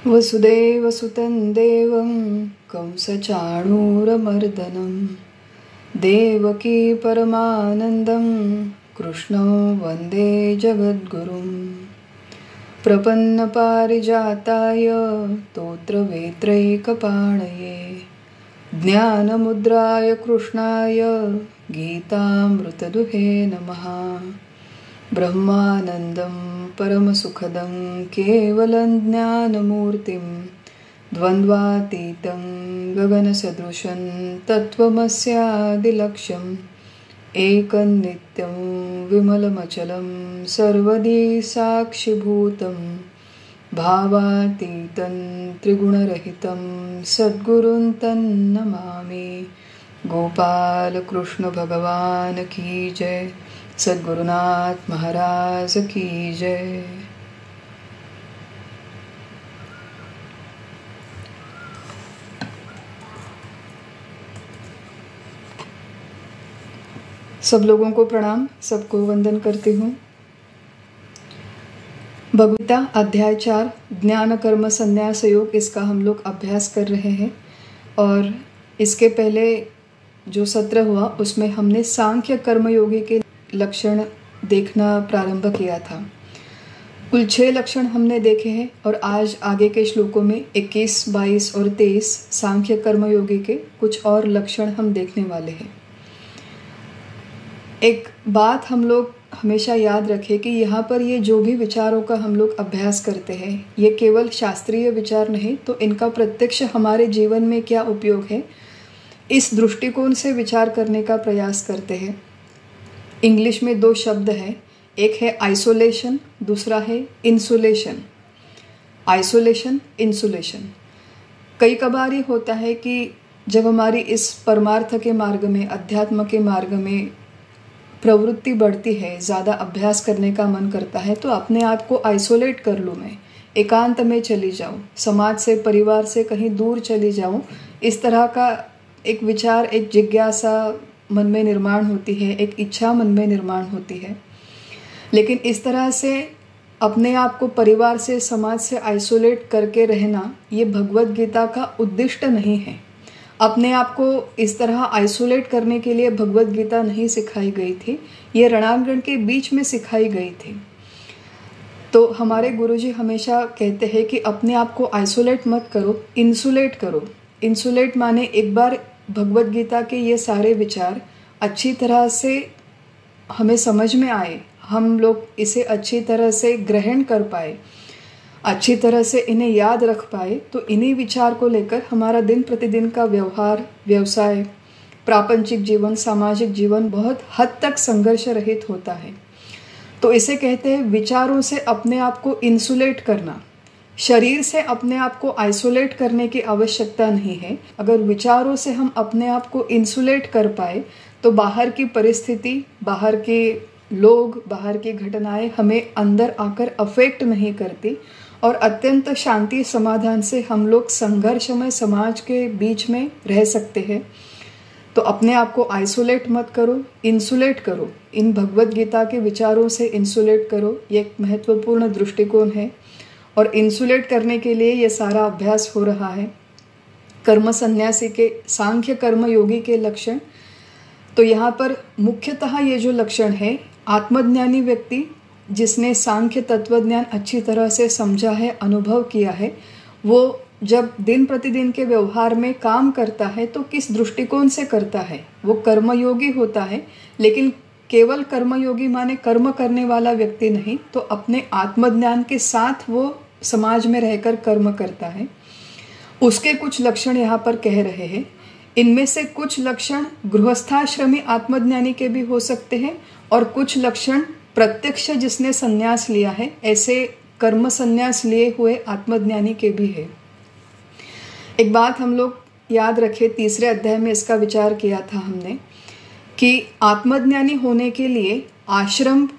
वसुदेवसुतं देवं कंसचाणूरमर्दनं देवकी परमानन्दं कृष्णं वन्दे जगद्गुरुं प्रपन्नपारिजाताय स्तोत्रवेत्रैकपाणये ज्ञानमुद्राय कृष्णाय गीतामृतदुहे नमः। ब्रह्मानन्दं परमसुखदं केवलं ज्ञानमूर्तिं द्वन्द्वातीतं गगनसदृशं तत्त्वमस्यादिलक्ष्यम् एकं नित्यं विमलमचलं सर्वदी साक्षिभूतं भावातीतं त्रिगुणरहितं सद्गुरुं तन्नमामि। गोपाल कृष्ण भगवान की जय। सद्गुरुनाथ महाराज की जय। सब लोगों को प्रणाम, सबको वंदन करती हूँ। भगवद्गीता अध्याय 4 ज्ञान कर्म संन्यास योग, इसका हम लोग अभ्यास कर रहे हैं। और इसके पहले जो सत्र हुआ उसमें हमने सांख्य कर्मयोगी के लक्षण देखना प्रारंभ किया था। कुल 6 लक्षण हमने देखे हैं और आज आगे के श्लोकों में 21, 22 और 23 सांख्य कर्मयोगी के कुछ और लक्षण हम देखने वाले हैं। एक बात हम लोग हमेशा याद रखें कि यहाँ पर ये जो भी विचारों का हम लोग अभ्यास करते हैं ये केवल शास्त्रीय विचार नहीं, तो इनका प्रत्यक्ष हमारे जीवन में क्या उपयोग है इस दृष्टिकोण से विचार करने का प्रयास करते हैं। इंग्लिश में 2 शब्द हैं, एक है आइसोलेशन, दूसरा है इंसुलेशन। Isolation, insulation. कई कबार ये होता है कि जब हमारी इस परमार्थ के मार्ग में, अध्यात्म के मार्ग में प्रवृत्ति बढ़ती है, ज़्यादा अभ्यास करने का मन करता है, तो अपने आप को आइसोलेट कर लूँ, मैं एकांत में चली जाऊँ, समाज से, परिवार से कहीं दूर चली जाऊँ, इस तरह का एक विचार, एक जिज्ञासा मन में निर्माण होती है, एक इच्छा मन में निर्माण होती है। लेकिन इस तरह से अपने आप को परिवार से, समाज से आइसोलेट करके रहना ये भगवत गीता का उद्दिष्ट नहीं है। अपने आप को इस तरह आइसोलेट करने के लिए भगवत गीता नहीं सिखाई गई थी, ये रणांगण के बीच में सिखाई गई थी। तो हमारे गुरुजी हमेशा कहते हैं कि अपने आप को आइसोलेट मत करो, इंसुलेट करो। इंसुलेट माने एक बार भगवत गीता के ये सारे विचार अच्छी तरह से हमें समझ में आए, हम लोग इसे अच्छी तरह से ग्रहण कर पाए, अच्छी तरह से इन्हें याद रख पाए, तो इन्हीं विचार को लेकर हमारा दिन प्रतिदिन का व्यवहार, व्यवसाय, प्रापंचिक जीवन, सामाजिक जीवन बहुत हद तक संघर्ष रहित होता है। तो इसे कहते हैं विचारों से अपने आप को इंसुलेट करना। शरीर से अपने आप को आइसोलेट करने की आवश्यकता नहीं है। अगर विचारों से हम अपने आप को इंसुलेट कर पाए तो बाहर की परिस्थिति, बाहर के लोग, बाहर की घटनाएं हमें अंदर आकर अफेक्ट नहीं करती और अत्यंत शांति समाधान से हम लोग संघर्षमय समाज के बीच में रह सकते हैं। तो अपने आप को आइसोलेट मत करो, इंसुलेट करो। इन भगवत गीता के विचारों से इंसुलेट करो, ये एक महत्वपूर्ण दृष्टिकोण है। और इंसुलेट करने के लिए ये सारा अभ्यास हो रहा है। कर्म सन्यासी के, सांख्य कर्म योगी के लक्षण, तो यहाँ पर मुख्यतः ये जो लक्षण है, आत्मज्ञानी व्यक्ति जिसने सांख्य तत्वज्ञान अच्छी तरह से समझा है, अनुभव किया है, वो जब दिन प्रतिदिन के व्यवहार में काम करता है तो किस दृष्टिकोण से करता है, वो कर्मयोगी होता है। लेकिन केवल कर्मयोगी माने कर्म करने वाला व्यक्ति नहीं, तो अपने आत्मज्ञान के साथ वो समाज में रहकर कर्म करता है। उसके कुछ लक्षण यहाँ पर कह रहे हैं। इनमें से कुछ लक्षण गृहस्थाश्रमी आत्मज्ञानी के भी हो सकते हैं और कुछ लक्षण प्रत्यक्ष जिसने संन्यास लिया है, ऐसे कर्म संन्यास लिए हुए आत्मज्ञानी के भी है। एक बात हम लोग याद रखें, 3रे अध्याय में इसका विचार किया था हमने कि आत्मज्ञानी होने के लिए आश्रम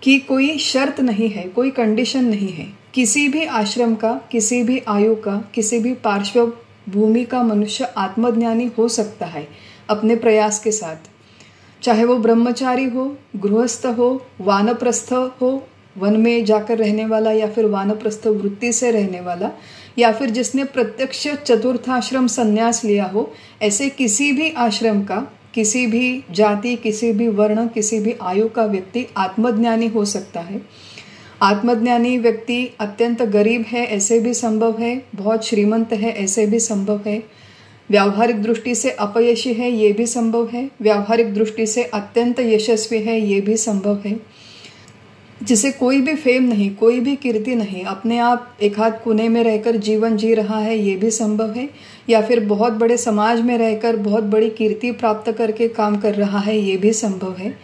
की कोई शर्त नहीं है, कोई कंडीशन नहीं है। किसी भी आश्रम का, किसी भी आयु का, किसी भी पार्श्वभूमि का मनुष्य आत्मज्ञानी हो सकता है अपने प्रयास के साथ। चाहे वो ब्रह्मचारी हो, गृहस्थ हो, वानप्रस्थ हो, वन में जाकर रहने वाला या फिर वानप्रस्थ वृत्ति से रहने वाला या फिर जिसने प्रत्यक्ष चतुर्थाश्रम संन्यास लिया हो, ऐसे किसी भी आश्रम का, किसी भी जाति, किसी भी वर्ण, किसी भी आयु का व्यक्ति आत्मज्ञानी हो सकता है। आत्मज्ञानी व्यक्ति अत्यंत गरीब है ऐसे भी संभव है, बहुत श्रीमंत है ऐसे भी संभव है, व्यावहारिक दृष्टि से अपयशी है ये भी संभव है, व्यावहारिक दृष्टि से अत्यंत यशस्वी है ये भी संभव है, जिसे कोई भी फेम नहीं, कोई भी कीर्ति नहीं, अपने आप एक हाथ कोने में रहकर जीवन जी रहा है ये भी संभव है, या फिर बहुत बड़े समाज में रहकर बहुत बड़ी कीर्ति प्राप्त करके काम कर रहा है ये भी संभव है।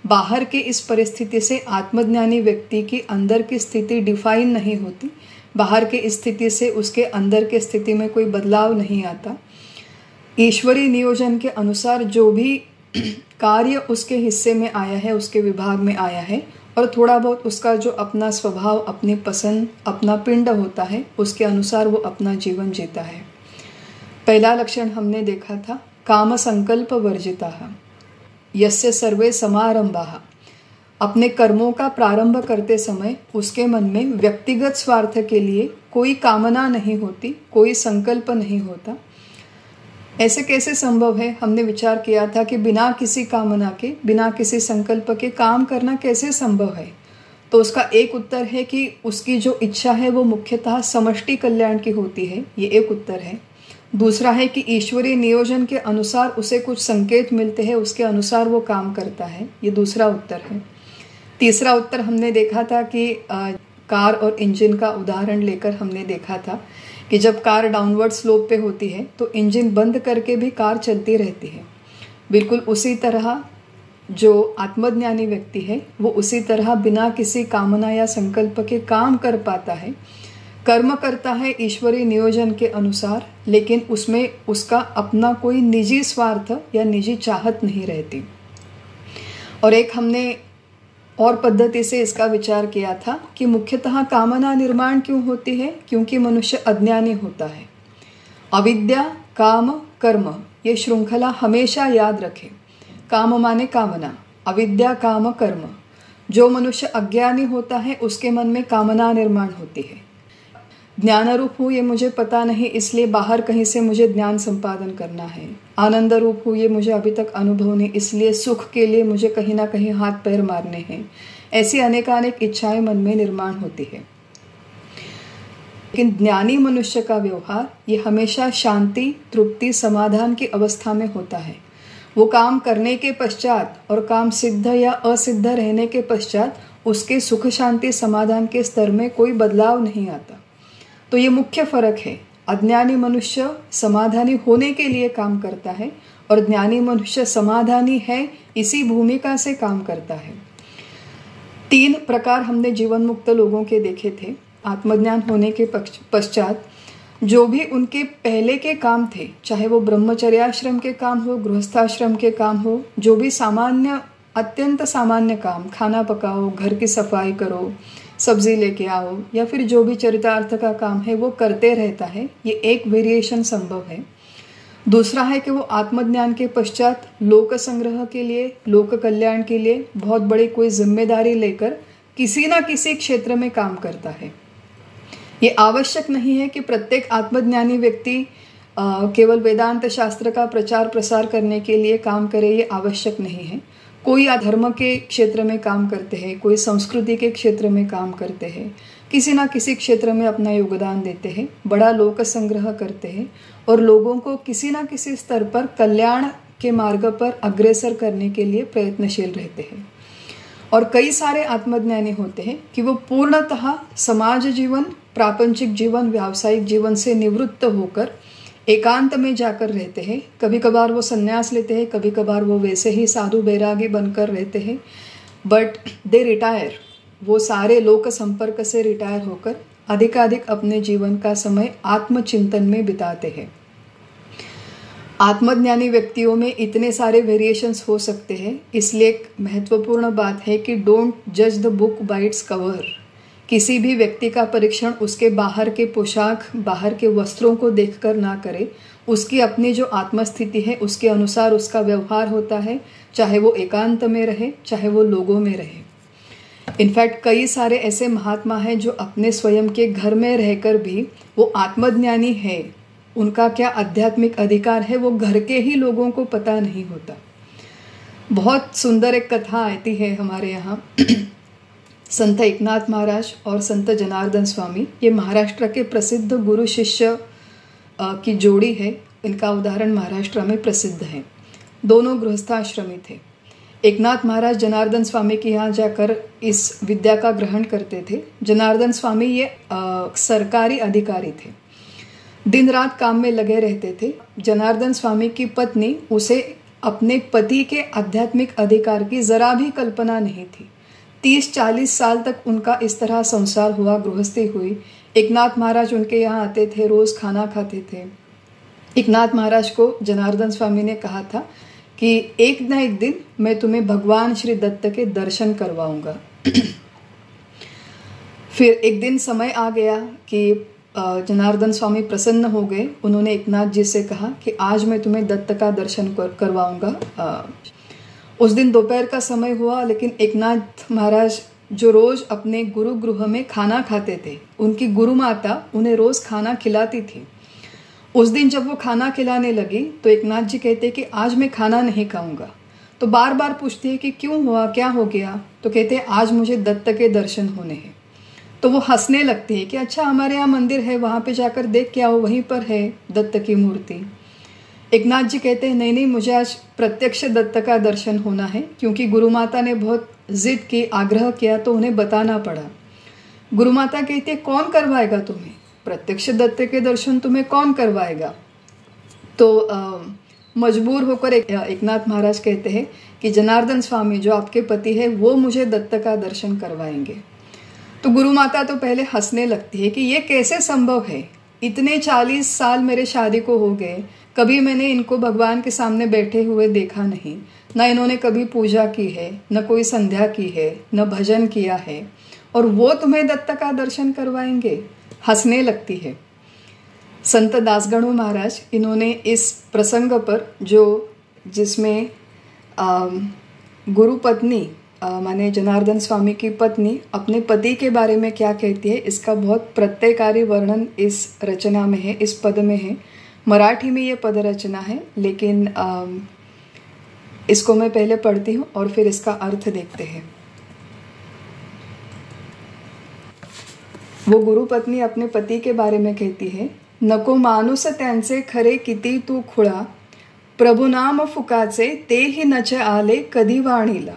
बाहर की इस परिस्थिति से आत्मज्ञानी व्यक्ति की अंदर की स्थिति डिफाइन नहीं होती, बाहर की स्थिति से उसके अंदर की स्थिति में कोई बदलाव नहीं आता। ईश्वरीय नियोजन के अनुसार जो भी कार्य उसके हिस्से में आया है, उसके विभाग में आया है, और थोड़ा बहुत उसका जो अपना स्वभाव, अपनी पसंद, अपना पिंड होता है, उसके अनुसार वो अपना जीवन जीता है। पहला लक्षण हमने देखा था काम संकल्प वर्जिताः यस्य सर्वे समारंभाः। अपने कर्मों का प्रारंभ करते समय उसके मन में व्यक्तिगत स्वार्थ के लिए कोई कामना नहीं होती, कोई संकल्प नहीं होता। ऐसे कैसे संभव है? हमने विचार किया था कि बिना किसी कामना के, बिना किसी संकल्प के काम करना कैसे संभव है? तो उसका एक उत्तर है कि उसकी जो इच्छा है वो मुख्यतः समष्टि कल्याण की होती है, ये एक उत्तर है। दूसरा है कि ईश्वरीय नियोजन के अनुसार उसे कुछ संकेत मिलते हैं, उसके अनुसार वो काम करता है, ये दूसरा उत्तर है। तीसरा उत्तर हमने देखा था कि कार और इंजन का उदाहरण लेकर हमने देखा था कि जब कार डाउनवर्ड स्लोप पे होती है तो इंजन बंद करके भी कार चलती रहती है। बिल्कुल उसी तरह जो आत्मज्ञानी व्यक्ति है वो उसी तरह बिना किसी कामना या संकल्प के काम कर पाता है, कर्म करता है ईश्वरीय नियोजन के अनुसार, लेकिन उसमें उसका अपना कोई निजी स्वार्थ या निजी चाहत नहीं रहती। और एक हमने और पद्धति से इसका विचार किया था कि मुख्यतः कामना निर्माण क्यों होती है? क्योंकि मनुष्य अज्ञानी होता है। अविद्या, काम, कर्म, ये श्रृंखला हमेशा याद रखें। काम माने कामना, अविद्या, काम, कर्म। जो मनुष्य अज्ञानी होता है उसके मन में कामना निर्माण होती है। ज्ञान रूप हूँ ये मुझे पता नहीं, इसलिए बाहर कहीं से मुझे ज्ञान संपादन करना है। आनंद रूप हूँ ये मुझे अभी तक अनुभव नहीं, इसलिए सुख के लिए मुझे कहीं ना कहीं हाथ पैर मारने हैं। ऐसी अनेकानेक इच्छाएं मन में निर्माण होती है। लेकिन ज्ञानी मनुष्य का व्यवहार ये हमेशा शांति, तृप्ति, समाधान की अवस्था में होता है। वो काम करने के पश्चात और काम सिद्ध या असिद्ध रहने के पश्चात उसके सुख, शांति, समाधान के स्तर में कोई बदलाव नहीं आता। तो ये मुख्य फर्क है। अज्ञानी मनुष्य समाधानी होने के लिए काम करता है और ज्ञानी मनुष्य समाधानी है इसी भूमिका से काम करता है। 3 प्रकार हमने जीवन मुक्त लोगों के देखे थे। आत्मज्ञान होने के पश्चात जो भी उनके पहले के काम थे, चाहे वो ब्रह्मचर्याश्रम के काम हो, गृहस्थाश्रम के काम हो, जो भी सामान्य, अत्यंत सामान्य काम, खाना पकाओ, घर की सफाई करो, सब्जी लेके आओ, या फिर जो भी चरितार्थ का काम है वो करते रहता है, ये एक वेरिएशन संभव है। दूसरा है कि वो आत्मज्ञान के पश्चात लोक संग्रह के लिए, लोक कल्याण के लिए बहुत बड़ी कोई जिम्मेदारी लेकर किसी ना किसी क्षेत्र में काम करता है। ये आवश्यक नहीं है कि प्रत्येक आत्मज्ञानी व्यक्ति केवल वेदांत शास्त्र का प्रचार प्रसार करने के लिए काम करे, ये आवश्यक नहीं है। कोई धर्म के क्षेत्र में काम करते हैं, कोई संस्कृति के क्षेत्र में काम करते हैं, किसी ना किसी क्षेत्र में अपना योगदान देते हैं, बड़ा लोक संग्रह करते हैं और लोगों को किसी ना किसी स्तर पर कल्याण के मार्ग पर अग्रसर करने के लिए प्रयत्नशील रहते हैं। और कई सारे आत्मज्ञानी होते हैं कि वो पूर्णतः समाज जीवन, प्रापंचिक जीवन, व्यावसायिक जीवन से निवृत्त होकर एकांत में जाकर रहते हैं। कभी कभार वो संन्यास लेते हैं, कभी कभार वो वैसे ही साधु बैरागी बनकर रहते हैं, बट दे रिटायर। वो सारे लोक संपर्क से रिटायर होकर अधिकाधिक अपने जीवन का समय आत्मचिंतन में बिताते हैं। आत्मज्ञानी व्यक्तियों में इतने सारे वेरिएशंस हो सकते हैं, इसलिए एक महत्वपूर्ण बात है कि डोंट जज the book by its cover. किसी भी व्यक्ति का परीक्षण उसके बाहर के पोशाक, बाहर के वस्त्रों को देखकर ना करे। उसकी अपनी जो आत्मस्थिति है उसके अनुसार उसका व्यवहार होता है, चाहे वो एकांत में रहे, चाहे वो लोगों में रहे। इनफैक्ट कई सारे ऐसे महात्मा हैं जो अपने स्वयं के घर में रहकर भी वो आत्मज्ञानी है, उनका क्या आध्यात्मिक अधिकार है वो घर के ही लोगों को पता नहीं होता। बहुत सुंदर एक कथा आती है हमारे यहाँ। संत एकनाथ महाराज और संत जनार्दन स्वामी, ये महाराष्ट्र के प्रसिद्ध गुरु शिष्य की जोड़ी है। इनका उदाहरण महाराष्ट्र में प्रसिद्ध है। दोनों गृहस्थाश्रमी थे। एकनाथ महाराज जनार्दन स्वामी के यहाँ जाकर इस विद्या का ग्रहण करते थे। जनार्दन स्वामी ये सरकारी अधिकारी थे, दिन रात काम में लगे रहते थे। जनार्दन स्वामी की पत्नी, उसे अपने पति के आध्यात्मिक अधिकार की जरा भी कल्पना नहीं थी। 30-40 साल तक उनका इस तरह संसार हुआ, गृहस्थी हुई। एकनाथ महाराज उनके यहाँ आते थे, रोज खाना खाते थे। एकनाथ महाराज को जनार्दन स्वामी ने कहा था कि एक न एक दिन मैं तुम्हें भगवान श्री दत्त के दर्शन करवाऊंगा। फिर एक दिन समय आ गया कि जनार्दन स्वामी प्रसन्न हो गए। उन्होंने एकनाथ जी से कहा कि आज मैं तुम्हें दत्त का दर्शन करवाऊंगा। उस दिन दोपहर का समय हुआ, लेकिन एकनाथ महाराज जो रोज अपने गुरु गृह में खाना खाते थे, उनकी गुरु माता उन्हें रोज खाना खिलाती थी। उस दिन जब वो खाना खिलाने लगी तो एकनाथ जी कहते कि आज मैं खाना नहीं खाऊंगा। तो बार बार पूछती है कि क्यों हुआ, क्या हो गया? तो कहते हैं आज मुझे दत्त के दर्शन होने हैं। तो वो हंसने लगती है कि अच्छा, हमारे यहाँ मंदिर है, वहाँ पे जाकर देख के आओ, वहीं पर है दत्त की मूर्ति। एकनाथ जी कहते हैं नहीं, मुझे आज प्रत्यक्ष दत्त का दर्शन होना है, क्योंकि गुरु माता ने बहुत जिद की, आग्रह किया तो उन्हें बताना पड़ा। गुरु माता कहती है कौन करवाएगा तुम्हें प्रत्यक्ष दत्त के दर्शन, तुम्हें कौन करवाएगा? तो मजबूर होकर एकनाथ महाराज कहते हैं कि जनार्दन स्वामी जो आपके पति है वो मुझे दत्त का दर्शन करवाएंगे। तो गुरु माता तो पहले हंसने लगती है कि ये कैसे संभव है, इतने 40 साल मेरे शादी को हो गए, कभी मैंने इनको भगवान के सामने बैठे हुए देखा नहीं, न इन्होंने कभी पूजा की है, न कोई संध्या की है, न भजन किया है, और वो तुम्हें दत्त का दर्शन करवाएंगे। हंसने लगती है। संत दासगणु महाराज, इन्होंने इस प्रसंग पर जिसमें गुरु पत्नी माने जनार्दन स्वामी की पत्नी अपने पति के बारे में क्या कहती है, इसका बहुत प्रत्ययकारी वर्णन इस रचना में है, इस पद में है। मराठी में ये पद रचना है, लेकिन इसको मैं पहले पढ़ती हूँ और फिर इसका अर्थ देखते हैं। वो गुरु पत्नी अपने पति के बारे में कहती है, नको माणूस त्यांचे खरे किती तू खुळा, प्रभु नाम फुकाचे तेही नचे आले कधी वाणीला,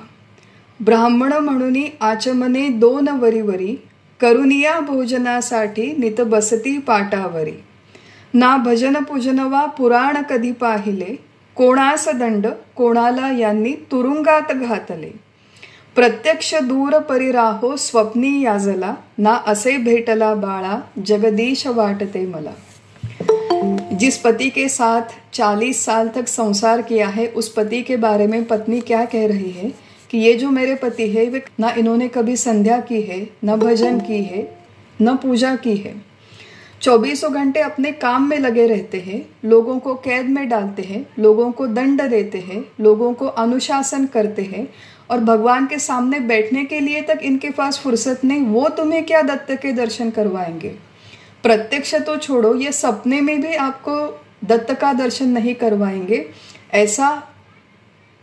ब्राह्मण म्हणून आचमने 2 वरीवरी, करुनिया भोजनासाठी नित बसती पाटावरी, ना भजन पूजन वा पुराण कधी पाहिले, कोणास दंड कोणाला यांनी तुरुंगात घातले, प्रत्यक्ष दूर परिराहो स्वप्नी याजला, ना असे भेटला बाळा जगदीश वाटते मला। जिस पति के साथ 40 साल तक संसार किया है, उस पति के बारे में पत्नी क्या कह रही है कि ये जो मेरे पति है वे ना इन्होंने कभी संध्या की है, न भजन की है, न पूजा की है, 24 घंटे अपने काम में लगे रहते हैं, लोगों को कैद में डालते हैं, लोगों को दंड देते हैं, लोगों को अनुशासन करते हैं, और भगवान के सामने बैठने के लिए तक इनके पास फुर्सत नहीं। वो तुम्हें क्या दत्त के दर्शन करवाएंगे? प्रत्यक्ष तो छोड़ो, ये सपने में भी आपको दत्त का दर्शन नहीं करवाएंगे। ऐसा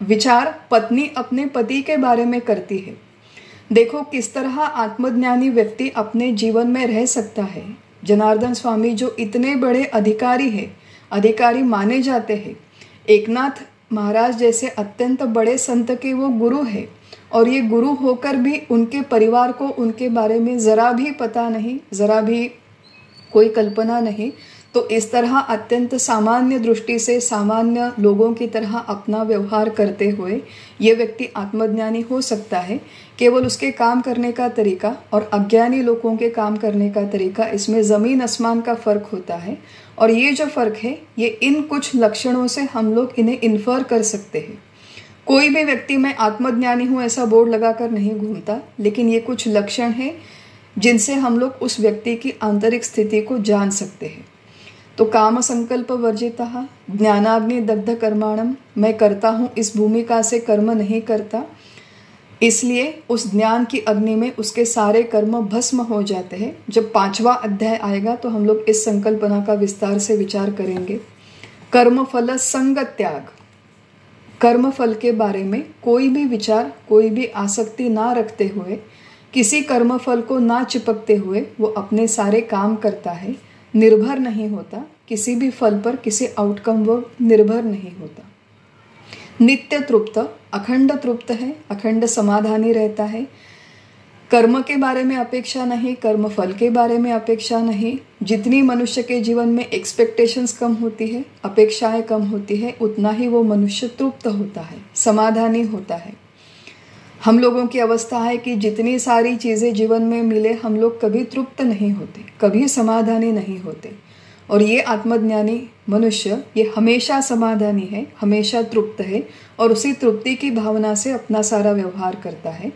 विचार पत्नी अपने पति के बारे में करती है। देखो किस तरह आत्मज्ञानी व्यक्ति अपने जीवन में रह सकता है। जनार्दन स्वामी जो इतने बड़े अधिकारी है, अधिकारी माने जाते हैं, एकनाथ महाराज जैसे अत्यंत बड़े संत के वो गुरु है, और ये गुरु होकर भी उनके परिवार को उनके बारे में ज़रा भी पता नहीं, ज़रा भी कोई कल्पना नहीं। तो इस तरह अत्यंत सामान्य दृष्टि से सामान्य लोगों की तरह अपना व्यवहार करते हुए ये व्यक्ति आत्मज्ञानी हो सकता है। केवल उसके काम करने का तरीका और अज्ञानी लोगों के काम करने का तरीका, इसमें ज़मीन आसमान का फ़र्क होता है। और ये जो फ़र्क है, ये इन कुछ लक्षणों से हम लोग इन्हें इन्फर कर सकते हैं। कोई भी व्यक्ति मैं आत्मज्ञानी हूँ ऐसा बोर्ड लगाकर नहीं घूमता, लेकिन ये कुछ लक्षण हैं जिनसे हम लोग उस व्यक्ति की आंतरिक स्थिति को जान सकते हैं। तो काम संकल्प वर्जिता, ज्ञानाग्नि दग्ध कर्माणम, मैं करता हूँ इस भूमिका से कर्म नहीं करता। इसलिए उस ज्ञान की अग्नि में उसके सारे कर्म भस्म हो जाते हैं। जब 5वां अध्याय आएगा तो हम लोग इस संकल्पना का विस्तार से विचार करेंगे। कर्म फल संग त्याग, कर्म फल के बारे में कोई भी विचार, कोई भी आसक्ति ना रखते हुए, किसी कर्म फल को ना चिपकते हुए वो अपने सारे काम करता है, निर्भर नहीं होता किसी भी फल पर, किसी आउटकम वो निर्भर नहीं होता। नित्य तृप्त, अखंड तृप्त है, अखंड समाधानी रहता है। कर्म के बारे में अपेक्षा नहीं, कर्म फल के बारे में अपेक्षा नहीं। जितनी मनुष्य के जीवन में एक्सपेक्टेशंस कम होती है, अपेक्षाएं कम होती है, उतना ही वो मनुष्य तृप्त होता है, समाधानी होता है। हम लोगों की अवस्था है कि जितनी सारी चीज़ें जीवन में मिले, हम लोग कभी तृप्त नहीं होते, कभी समाधानी नहीं होते। और ये आत्मज्ञानी मनुष्य ये हमेशा समाधानी है, हमेशा तृप्त है और उसी तृप्ति की भावना से अपना सारा व्यवहार करता है।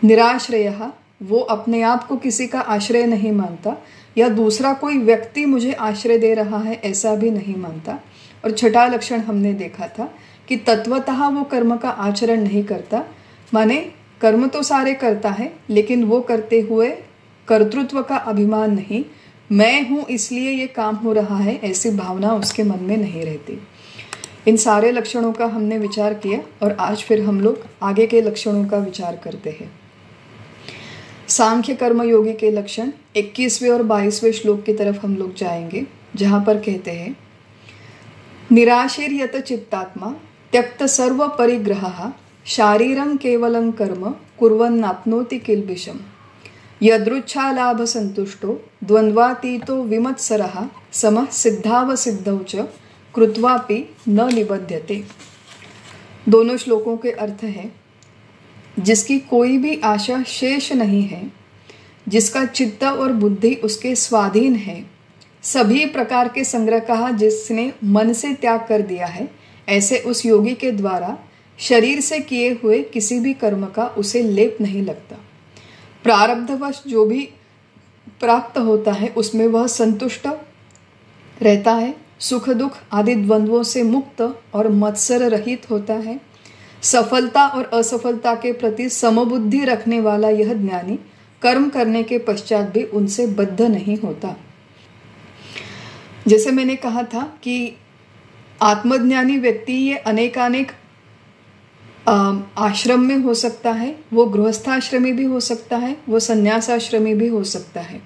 निराश्रयः, वो अपने आप को किसी का आश्रय नहीं मानता या दूसरा कोई व्यक्ति मुझे आश्रय दे रहा है ऐसा भी नहीं मानता। और छठा लक्षण हमने देखा था कि तत्वतः वो कर्म का आचरण नहीं करता, माने कर्म तो सारे करता है लेकिन वो करते हुए कर्तृत्व का अभिमान नहीं, मैं हूँ इसलिए ये काम हो रहा है, ऐसी भावना उसके मन में नहीं रहती। इन सारे लक्षणों का हमने विचार किया और आज फिर हम लोग आगे के लक्षणों का विचार करते हैं। सांख्य कर्म योगी के लक्षण 21वें और 22वें श्लोक की तरफ हम लोग जाएंगे, जहाँ पर कहते हैं निराशीर्यत चित्तात्मा त्यक्त सर्व परिग्रहः शारीरं केवलं कर्म कुर्वन्नाप्नोति किल्बिषम् यदृच्छालाभ संतुष्टो द्वन्द्वातीतो विमत्सरः समः सिद्धावसिद्धौ च कृत्वापि न निबध्यते। दोनों श्लोकों के अर्थ हैं जिसकी कोई भी आशा शेष नहीं है, जिसका चित्त और बुद्धि उसके स्वाधीन है, सभी प्रकार के संग्रह का जिसने मन से त्याग कर दिया है, ऐसे उस योगी के द्वारा शरीर से किए हुए किसी भी कर्म का उसे लेप नहीं लगता। प्रारब्धवश जो भी प्राप्त होता है उसमें वह संतुष्ट रहता है, सुख दुख आदि द्वंद्वों से मुक्त और मत्सर रहित होता है। सफलता और असफलता के प्रति समबुद्धि रखने वाला यह ज्ञानी कर्म करने के पश्चात भी उनसे बद्ध नहीं होता। जैसे मैंने कहा था कि आत्मज्ञानी व्यक्ति ये अनेकानेक आश्रम में हो सकता है, वो गृहस्थाश्रमी भी हो सकता है, वो संन्यासाश्रमी भी हो सकता है।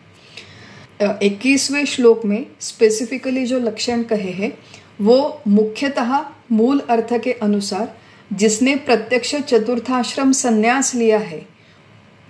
21वें श्लोक में स्पेसिफिकली जो लक्षण कहे हैं वो मुख्यतः मूल अर्थ के अनुसार जिसने प्रत्यक्ष चतुर्थाश्रम संन्यास लिया है,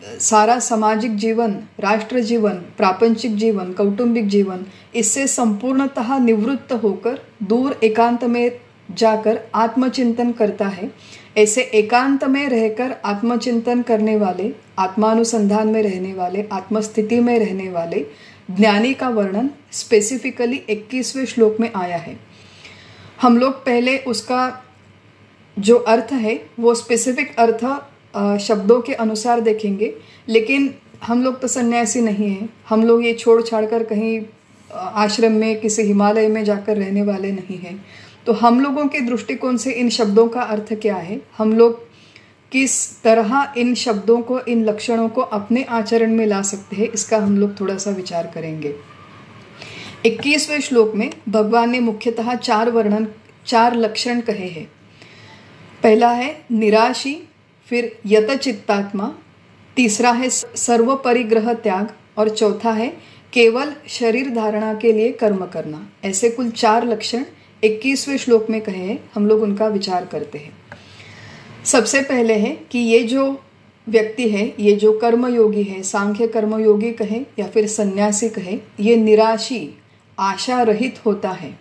सारा सामाजिक जीवन, राष्ट्र जीवन, प्रापंचिक जीवन, कौटुंबिक जीवन, इससे संपूर्णतः निवृत्त होकर दूर एकांत में जाकर आत्मचिंतन करता है। ऐसे एकांत में रहकर आत्मचिंतन करने वाले, आत्मानुसंधान में रहने वाले, आत्मस्थिति में रहने वाले ज्ञानी का वर्णन स्पेसिफिकली 21वें श्लोक में आया है। हम लोग पहले उसका जो अर्थ है वो स्पेसिफिक अर्थ शब्दों के अनुसार देखेंगे, लेकिन हम लोग तो सन्यासी नहीं हैं, हम लोग ये छोड़ छाड़ कर कहीं आश्रम में किसी हिमालय में जाकर रहने वाले नहीं हैं। तो हम लोगों के दृष्टिकोण से इन शब्दों का अर्थ क्या है, हम लोग किस तरह इन शब्दों को, इन लक्षणों को अपने आचरण में ला सकते हैं, इसका हम लोग थोड़ा सा विचार करेंगे। 21वें श्लोक में भगवान ने मुख्यतः चार लक्षण कहे हैं। पहला है निराशी, फिर यतचित्तात्मा, तीसरा है सर्व परिग्रह त्याग और चौथा है केवल शरीर धारणा के लिए कर्म करना। ऐसे कुल 4 लक्षण 21वें श्लोक में कहे हैं, हम लोग उनका विचार करते हैं। सबसे पहले है कि ये जो व्यक्ति है, ये जो कर्मयोगी है, सांख्य कर्मयोगी कहे या फिर सन्यासी कहे, ये निराशी, आशा रहित होता है।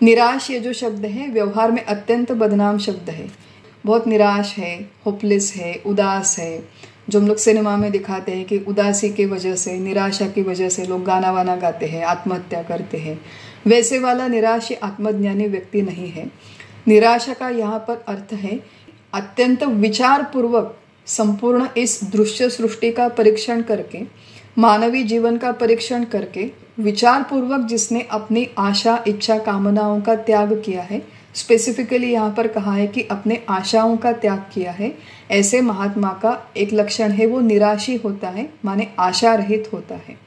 निराश ये जो शब्द है व्यवहार में अत्यंत बदनाम शब्द है। बहुत निराश है, होपलेस है, उदास है, जो हम लोग सिनेमा में दिखाते हैं कि उदासी की वजह से, निराशा की वजह से लोग गाना वाना गाते हैं, आत्महत्या करते हैं, वैसे वाला निराश आत्मज्ञानी व्यक्ति नहीं है। निराशा का यहाँ पर अर्थ है अत्यंत विचार पूर्वक संपूर्ण इस दृश्य सृष्टि का परीक्षण करके, मानवीय जीवन का परीक्षण करके, विचार पूर्वक जिसने अपनी आशा, इच्छा, कामनाओं का त्याग किया है, स्पेसिफिकली यहाँ पर कहा है कि अपने आशाओं का त्याग किया है। ऐसे महात्मा का एक लक्षण है वो निराशी होता है, माने आशा रहित होता है।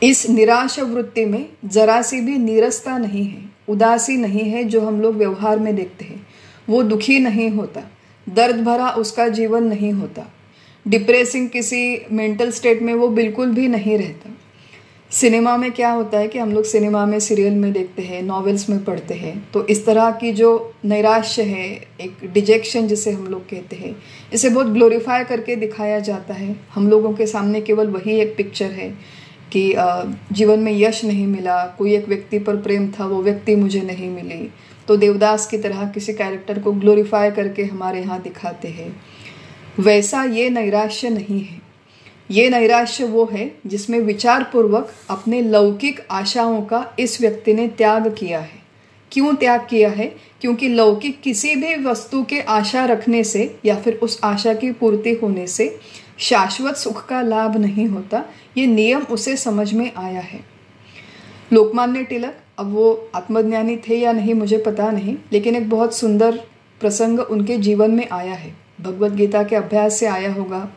इस निराश वृत्ति में जरा सी भी नीरसता नहीं है, उदासी नहीं है जो हम लोग व्यवहार में देखते हैं। वो दुखी नहीं होता, दर्द भरा उसका जीवन नहीं होता, डिप्रेसिंग किसी मेंटल स्टेट में वो बिल्कुल भी नहीं रहता। सिनेमा में क्या होता है कि हम लोग सिनेमा में, सीरियल में देखते हैं, नॉवेल्स में पढ़ते हैं, तो इस तरह की जो नैराश्य है, एक डिजेक्शन जिसे हम लोग कहते हैं, इसे बहुत ग्लोरीफाई करके दिखाया जाता है। हम लोगों के सामने केवल वही एक पिक्चर है कि जीवन में यश नहीं मिला, कोई एक व्यक्ति पर प्रेम था, वो व्यक्ति मुझे नहीं मिली, तो देवदास की तरह किसी कैरेक्टर को ग्लोरीफाई करके हमारे यहाँ दिखाते हैं। वैसा ये नैराश्य नहीं है। ये नैराश्य वो है जिसमें विचारपूर्वक अपने लौकिक आशाओं का इस व्यक्ति ने त्याग किया है। क्यों त्याग किया है? क्योंकि लौकिक किसी भी वस्तु के आशा रखने से या फिर उस आशा की पूर्ति होने से शाश्वत सुख का लाभ नहीं होता। ये नियम उसे समझ में आया है। लोकमान्य तिलक, अब वो आत्मज्ञानी थे या नहीं मुझे पता नहीं, लेकिन एक बहुत सुंदर प्रसंग उनके जीवन में आया है, भगवत गीता के अभ्यास से आया होगा।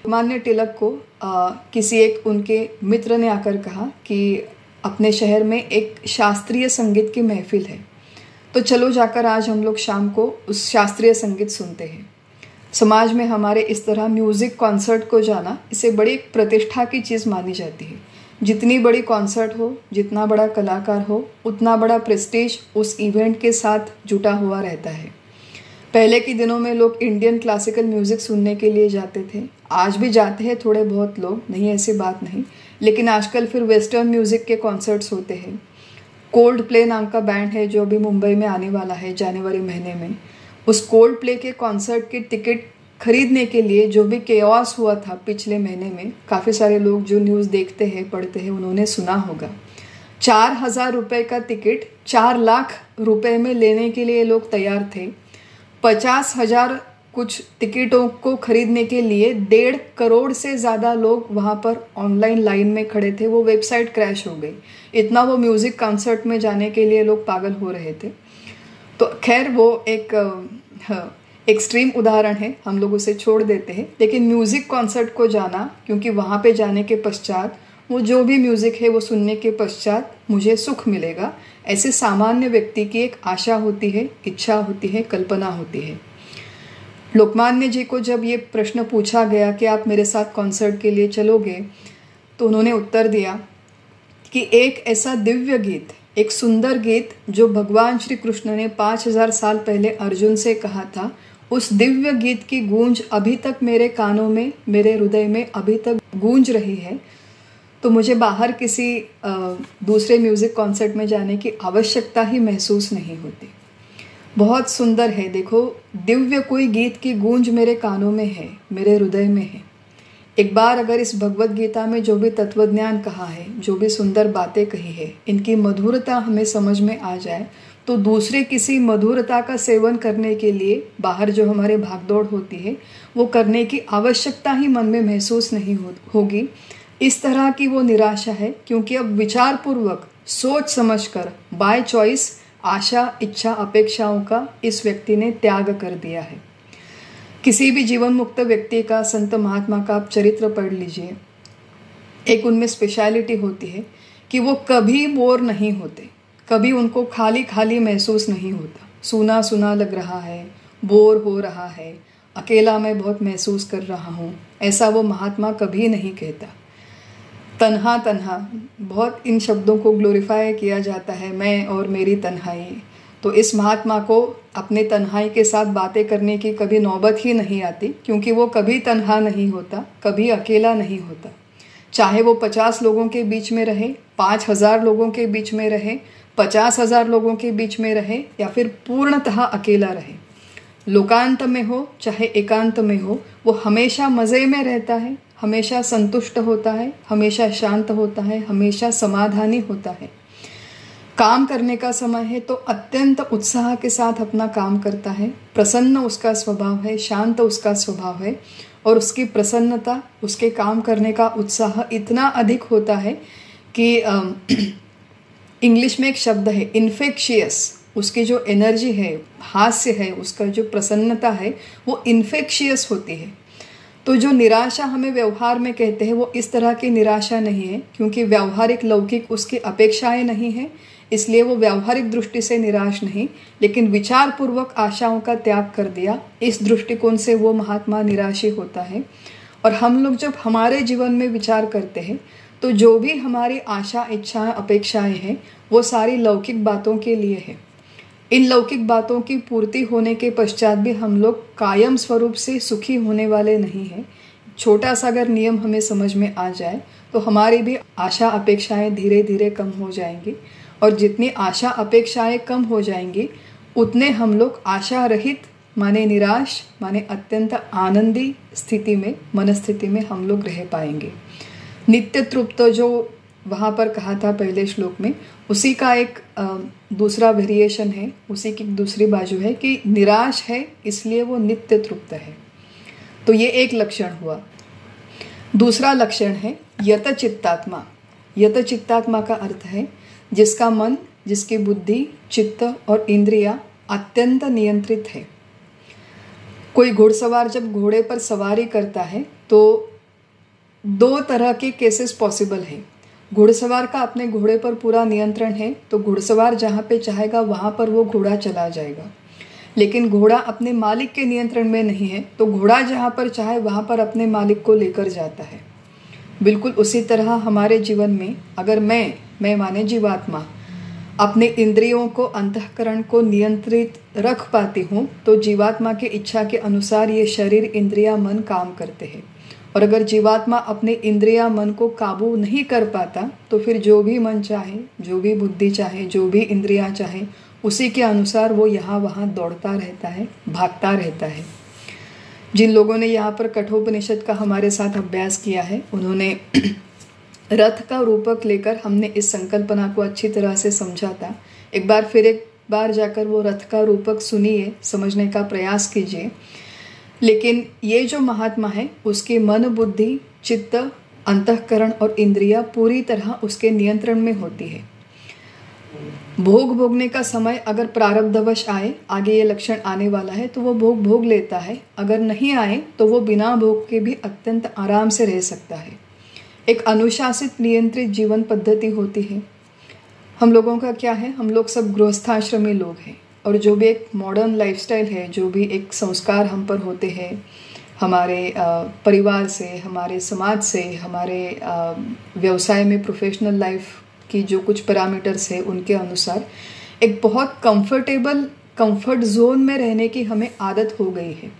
लोकमान्य तिलक को किसी एक उनके मित्र ने आकर कहा कि अपने शहर में एक शास्त्रीय संगीत की महफिल है, तो चलो जाकर आज हम लोग शाम को उस शास्त्रीय संगीत सुनते हैं। समाज में हमारे इस तरह म्यूज़िक कॉन्सर्ट को जाना, इसे बड़ी प्रतिष्ठा की चीज़ मानी जाती है। जितनी बड़ी कॉन्सर्ट हो, जितना बड़ा कलाकार हो, उतना बड़ा प्रेस्टीज उस इवेंट के साथ जुटा हुआ रहता है। पहले के दिनों में लोग इंडियन क्लासिकल म्यूज़िक सुनने के लिए जाते थे, आज भी जाते हैं थोड़े बहुत लोग, नहीं ऐसी बात नहीं, लेकिन आजकल फिर वेस्टर्न म्यूज़िक के कॉन्सर्ट्स होते हैं। कोल्ड प्ले नाम का बैंड है जो अभी मुंबई में आने वाला है जनवरी महीने में। उस कोल्ड प्ले के कॉन्सर्ट की टिकट खरीदने के लिए जो भी केओस हुआ था पिछले महीने में, काफ़ी सारे लोग जो न्यूज़ देखते हैं, पढ़ते हैं, उन्होंने सुना होगा। 4,000 रुपये का टिकट 4 लाख रुपए में लेने के लिए लोग तैयार थे। 50,000 कुछ टिकटों को खरीदने के लिए 1.5 करोड़ से ज़्यादा लोग वहाँ पर ऑनलाइन लाइन में खड़े थे। वो वेबसाइट क्रैश हो गई, इतना वो म्यूज़िक कॉन्सर्ट में जाने के लिए लोग पागल हो रहे थे। तो खैर वो एक एक्सट्रीम उदाहरण है, हम लोग उसे छोड़ देते हैं। लेकिन म्यूज़िक कॉन्सर्ट को जाना, क्योंकि वहाँ पे जाने के पश्चात वो जो भी म्यूज़िक है वो सुनने के पश्चात मुझे सुख मिलेगा, ऐसे सामान्य व्यक्ति की एक आशा होती है, इच्छा होती है, कल्पना होती है। लोकमान्य जी को जब ये प्रश्न पूछा गया कि आप मेरे साथ कॉन्सर्ट के लिए चलोगे, तो उन्होंने उत्तर दिया कि एक ऐसा दिव्य गीत, एक सुंदर गीत जो भगवान श्री कृष्ण ने 5000 साल पहले अर्जुन से कहा था, उस दिव्य गीत की गूंज अभी तक मेरे कानों में, मेरे हृदय में अभी तक गूंज रही है। तो मुझे बाहर किसी दूसरे म्यूज़िक कॉन्सर्ट में जाने की आवश्यकता ही महसूस नहीं होती। बहुत सुंदर है, देखो, दिव्य कोई गीत की गूंज मेरे कानों में है, मेरे हृदय में है। एक बार अगर इस भगवत गीता में जो भी तत्वज्ञान कहा है, जो भी सुंदर बातें कही है, इनकी मधुरता हमें समझ में आ जाए, तो दूसरे किसी मधुरता का सेवन करने के लिए बाहर जो हमारे भागदौड़ होती है वो करने की आवश्यकता ही मन में महसूस नहीं होगी। इस तरह की वो निराशा है, क्योंकि अब विचारपूर्वक, सोच समझकर, बाय चॉइस आशा, इच्छा, अपेक्षाओं का इस व्यक्ति ने त्याग कर दिया है। किसी भी जीवन मुक्त व्यक्ति का, संत महात्मा का आप चरित्र पढ़ लीजिए, एक उनमें स्पेशलिटी होती है कि वो कभी बोर नहीं होते, कभी उनको खाली खाली महसूस नहीं होता। सूना सूना लग रहा है, बोर हो रहा है, अकेला मैं बहुत महसूस कर रहा हूँ, ऐसा वो महात्मा कभी नहीं कहता। तन्हा तन्हा, बहुत इन शब्दों को ग्लोरीफाई किया जाता है, मैं और मेरी तन्हाई। तो इस महात्मा को अपने तन्हाई के साथ बातें करने की कभी नौबत ही नहीं आती, क्योंकि वो कभी तन्हा नहीं होता, कभी अकेला नहीं होता। चाहे वो 50 लोगों के बीच में रहे, 5000 लोगों के बीच में रहे, 50,000 लोगों के बीच में रहे, या फिर पूर्णतः अकेला रहे, लोकांत में हो चाहे एकांत में हो, वो हमेशा मज़े में रहता है, हमेशा संतुष्ट होता है, हमेशा शांत होता है, हमेशा समाधानी होता है। काम करने का समय है तो अत्यंत उत्साह के साथ अपना काम करता है, प्रसन्न उसका स्वभाव है, शांत उसका स्वभाव है, और उसकी प्रसन्नता, उसके काम करने का उत्साह इतना अधिक होता है कि इंग्लिश में एक शब्द है इन्फेक्शियस, उसकी जो एनर्जी है, हास्य है, उसका जो प्रसन्नता है वो इन्फेक्शियस होती है। तो जो निराशा हमें व्यवहार में कहते हैं वो इस तरह की निराशा नहीं है, क्योंकि व्यावहारिक लौकिक उसकी अपेक्षाएं नहीं है, इसलिए वो व्यावहारिक दृष्टि से निराश नहीं, लेकिन विचार पूर्वक आशाओं का त्याग कर दिया, इस दृष्टिकोण से वो महात्मा निराशी होता है। और हम लोग जब हमारे जीवन में विचार करते हैं तो जो भी हमारी आशा, इच्छाएं, अपेक्षाएं हैं वो सारी लौकिक बातों के लिए है। इन लौकिक बातों की पूर्ति होने के पश्चात भी हम लोग कायम स्वरूप से सुखी होने वाले नहीं हैं। छोटा सा अगर नियम हमें समझ में आ जाए तो हमारी भी आशा अपेक्षाएं धीरे धीरे कम हो जाएंगी, और जितनी आशा अपेक्षाएं कम हो जाएंगी उतने हम लोग आशा रहित माने निराश माने अत्यंत आनंदी स्थिति में, मनस्थिति में हम लोग रह पाएंगे। नित्य तृप्त जो वहाँ पर कहा था पहले श्लोक में, उसी का एक दूसरा वेरिएशन है, उसी की दूसरी बाजू है कि निराश है इसलिए वो नित्य तृप्त है। तो ये एक लक्षण हुआ। दूसरा लक्षण है यत चित्तात्मा। यत चित्तात्मा का अर्थ है जिसका मन, जिसकी बुद्धि, चित्त और इंद्रियां अत्यंत नियंत्रित है। कोई घुड़सवार जब घोड़े पर सवारी करता है तो दो तरह के केसेस पॉसिबल है। घुड़सवार का अपने घोड़े पर पूरा नियंत्रण है तो घुड़सवार जहाँ पे चाहेगा वहाँ पर वो घोड़ा चला जाएगा, लेकिन घोड़ा अपने मालिक के नियंत्रण में नहीं है तो घोड़ा जहाँ पर चाहे वहाँ पर अपने मालिक को लेकर जाता है। बिल्कुल उसी तरह हमारे जीवन में अगर मैं माने जीवात्मा अपने इंद्रियों को, अंतःकरण को नियंत्रित रख पाती हूँ तो जीवात्मा की इच्छा के अनुसार ये शरीर, इंद्रिया, मन काम करते हैं। और अगर जीवात्मा अपने इंद्रिया, मन को काबू नहीं कर पाता तो फिर जो भी मन चाहे, जो भी बुद्धि चाहे, जो भी इंद्रियां चाहे, उसी के अनुसार वो यहाँ वहाँ दौड़ता रहता है, भागता रहता है। जिन लोगों ने यहाँ पर कठोपनिषद का हमारे साथ अभ्यास किया है उन्होंने रथ का रूपक लेकर हमने इस संकल्पना को अच्छी तरह से समझा था। एक बार जाकर वो रथ का रूपक सुनिए, समझने का प्रयास कीजिए। लेकिन ये जो महात्मा है उसके मन, बुद्धि, चित्त, अंतःकरण और इंद्रियां पूरी तरह उसके नियंत्रण में होती है। भोग भोगने का समय अगर प्रारब्धवश आए, आगे ये लक्षण आने वाला है, तो वो भोग लेता है। अगर नहीं आए तो वो बिना भोग के भी अत्यंत आराम से रह सकता है। एक अनुशासित नियंत्रित जीवन पद्धति होती है। हम लोगों का क्या है, हम लोग सब गृहस्थाश्रमी लोग हैं, और जो भी एक मॉडर्न लाइफस्टाइल है, जो भी एक संस्कार हम पर होते हैं हमारे परिवार से, हमारे समाज से, हमारे व्यवसाय में प्रोफेशनल लाइफ की जो कुछ पैरामीटर्स है उनके अनुसार एक बहुत कंफर्ट जोन में रहने की हमें आदत हो गई है।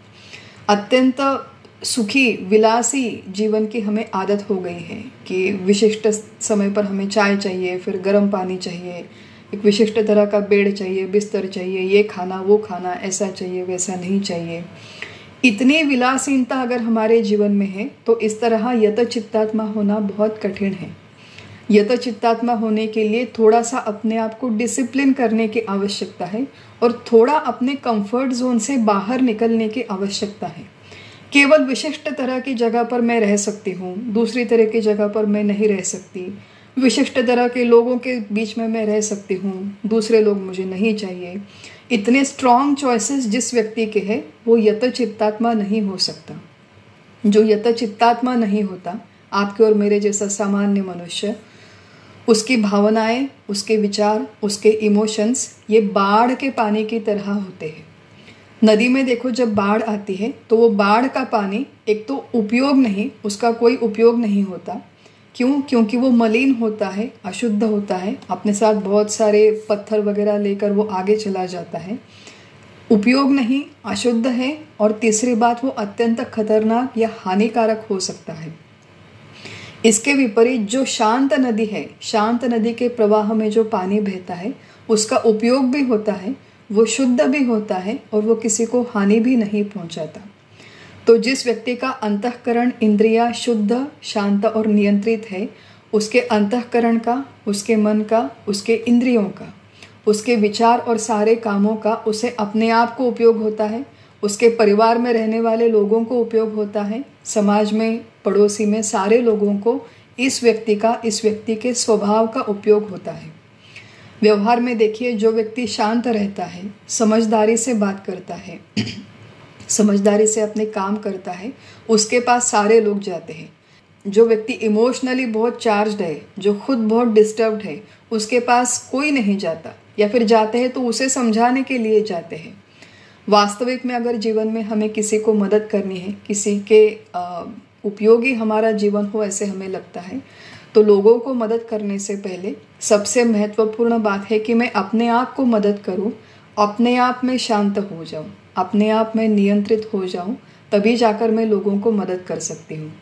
अत्यंत सुखी विलासी जीवन की हमें आदत हो गई है कि विशिष्ट समय पर हमें चाय चाहिए, फिर गर्म पानी चाहिए, एक विशिष्ट तरह का बेड चाहिए, बिस्तर चाहिए, ये खाना वो खाना, ऐसा चाहिए वैसा नहीं चाहिए। इतनी विलासीनता अगर हमारे जीवन में है तो इस तरह यत चित्तात्मा होना बहुत कठिन है। यत चित्तात्मा होने के लिए थोड़ा सा अपने आप को डिसिप्लिन करने की आवश्यकता है और थोड़ा अपने कंफर्ट जोन से बाहर निकलने की आवश्यकता है। केवल विशिष्ट तरह की जगह पर मैं रह सकती हूँ, दूसरी तरह की जगह पर मैं नहीं रह सकती। विशिष्ट तरह के लोगों के बीच में मैं रह सकती हूँ, दूसरे लोग मुझे नहीं चाहिए। इतने स्ट्रॉन्ग चॉइसेस जिस व्यक्ति के हैं वो यत चित्तात्मा नहीं हो सकता। जो यत चित्तात्मा नहीं होता, आपके और मेरे जैसा सामान्य मनुष्य, उसकी भावनाएं, उसके विचार, उसके इमोशंस ये बाढ़ के पानी की तरह होते हैं। नदी में देखो जब बाढ़ आती है तो वो बाढ़ का पानी एक तो उपयोग नहीं, उसका कोई उपयोग नहीं होता। क्यों? क्योंकि वो मलिन होता है, अशुद्ध होता है, अपने साथ बहुत सारे पत्थर वगैरह लेकर वो आगे चला जाता है। उपयोग नहीं, अशुद्ध है, और तीसरी बात वो अत्यंत खतरनाक या हानिकारक हो सकता है। इसके विपरीत जो शांत नदी है, शांत नदी के प्रवाह में जो पानी बहता है उसका उपयोग भी होता है, वो शुद्ध भी होता है और वो किसी को हानि भी नहीं पहुंचाता। तो जिस व्यक्ति का अंतःकरण, इंद्रिया शुद्ध, शांत और नियंत्रित है, उसके अंतःकरण का, उसके मन का, उसके इंद्रियों का, उसके विचार और सारे कामों का उसे अपने आप को उपयोग होता है, उसके परिवार में रहने वाले लोगों को उपयोग होता है, समाज में, पड़ोसी में सारे लोगों को इस व्यक्ति के स्वभाव का उपयोग होता है। व्यवहार में देखिए, जो व्यक्ति शांत रहता है, समझदारी से बात करता है, समझदारी से अपने काम करता है, उसके पास सारे लोग जाते हैं। जो व्यक्ति इमोशनली बहुत चार्ज्ड है, जो खुद बहुत डिस्टर्ब्ड है, उसके पास कोई नहीं जाता, या फिर जाते हैं तो उसे समझाने के लिए जाते हैं। वास्तविक में अगर जीवन में हमें किसी को मदद करनी है, किसी के उपयोगी हमारा जीवन हो ऐसे हमें लगता है, तो लोगों को मदद करने से पहले सबसे महत्वपूर्ण बात है कि मैं अपने आप को मदद करूं, अपने आप में शांत हो जाऊं, अपने आप में नियंत्रित हो जाऊं, तभी जाकर मैं लोगों को मदद कर सकती हूँ।